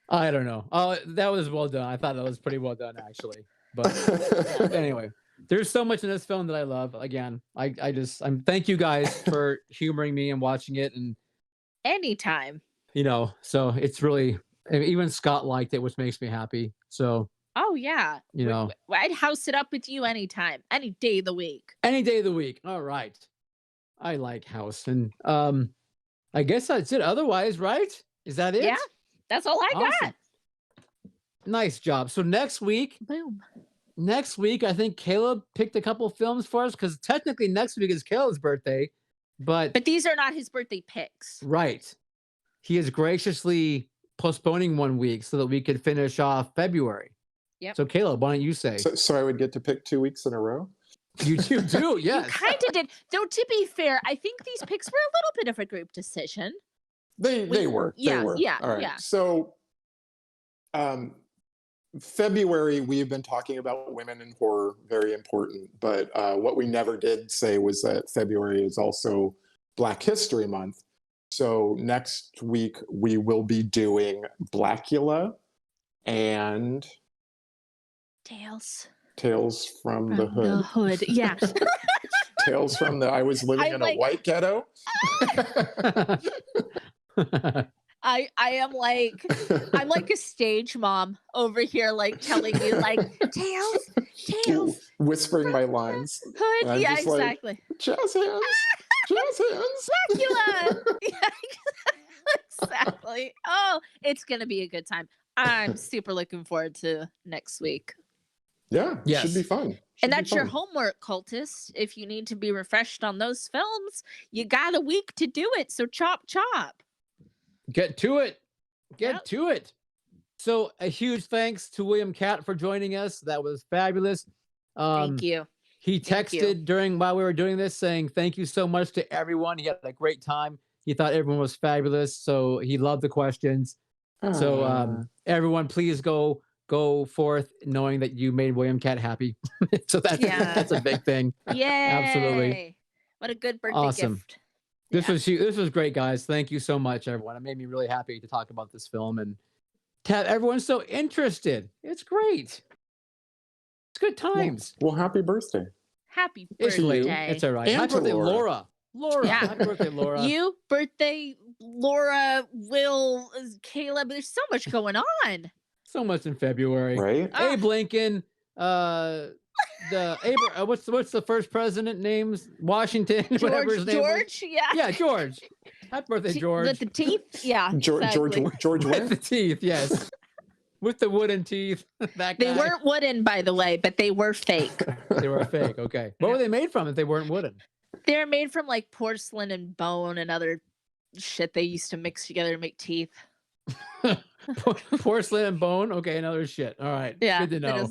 I don't know. Oh, that was well done. I thought that was pretty well done, actually. But anyway, there's so much in this film that I love. Again, I'm thank you guys for humoring me and watching it, and Anytime. so it's really, even Scott liked it, which makes me happy. So Oh yeah. You I'd house it up with you anytime, any day of the week. any day of the week. All right, I like House, and I guess that's it. Otherwise, right? Is that it? Yeah. That's all I got. Awesome. Nice job. So next week, Boom. I think Caleb picked a couple films for us, because technically next week is Caleb's birthday, but But these are not his birthday picks. right, he is graciously postponing 1 week so that we could finish off February. Yep. So Caleb, why don't you say? So I would get to pick 2 weeks in a row. You do, You yes. kind of did. Though to be fair, I think these picks were a little bit of a group decision. They were. yeah, They were. yeah, All right. yeah. So, February, we've been talking about women in horror, very important. But what we never did say was that February is also Black History Month. So next week we will be doing Blackula and Tales Tales from the from the Hood. hood. Yeah. Tales from the I was living I'm in like- a white ghetto. I am like I'm like a stage mom over here, like telling you like tales, Whispering my lines. hood. I'm Yeah, just like- exactly. Jazz hands. Jazz hands. Dracula. Yeah, exactly. Oh, it's gonna be a good time. I'm super looking forward to next week. Yeah, Yes. should be fun. And Should be that's your fun. homework, cultist. If you need to be refreshed on those films, you got a week to do it. So chop. Get to it. Get Yep. to it. So a huge thanks to William Katt for joining us. That was fabulous. Thank you. He Thank you. texted while we were doing this saying thank you so much to everyone. He had a great time. He thought everyone was fabulous. So he loved the questions. So everyone, please go forth knowing that you made William Katt happy. So Yeah. that's a big thing. Yay. What a good birthday Awesome. gift. This Yeah. was great, guys. Thank you so much, everyone. It made me really happy to talk about this film and to have everyone so interested. It's great. It's good times. Well, happy birthday. Happy It's late. birthday. It's all right. And Happy to birthday, Laura. Laura. Laura. Yeah. Happy birthday, Laura. You, birthday, Laura, Will, Caleb. There's so much going on. So much in February. Right? Ah. Abe Lincoln. What's the first president names? Washington. Whatever his name was. George. Yeah. Yeah, George. Happy birthday, George. With the teeth. Yeah. George exactly. George With where? the teeth, yes. With the wooden teeth. That They guy. weren't wooden, by the way, but they were fake. They were fake. Okay. What were they made from if they weren't wooden? They're made from like porcelain and bone and other shit they used to mix together to make teeth. Porcelain and bone. Okay, another shit. All right. Yeah. Good to they know.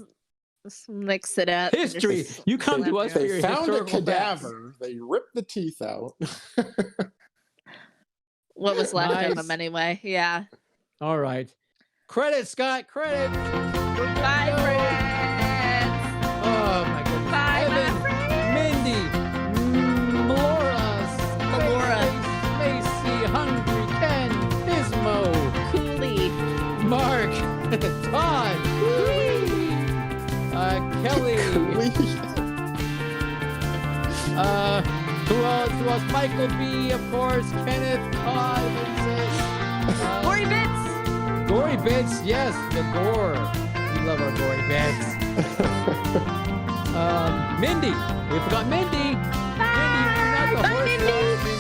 just mix it up. and History. just You come to slam us for it. your They found a historical facts. cadaver. They ripped the teeth out. What was left of them Nice. anyway. Yeah. All right. Credit, Scott. Credit. Bye, friends. Oh my goodness. Bye, my Evan, friends. Mindy, Laura, Macy, Hungry, Ken, Bismo, Cooley. Mark, Todd, Kelly, Who else? Who else? Michael B, of course. Kenneth, Todd, what do you say? Gory bits. Gory bits, yes, the gore. We love our gory bits. Mindy, we forgot Mindy. Mindy, you're not the Bye, horse Mindy. loves me.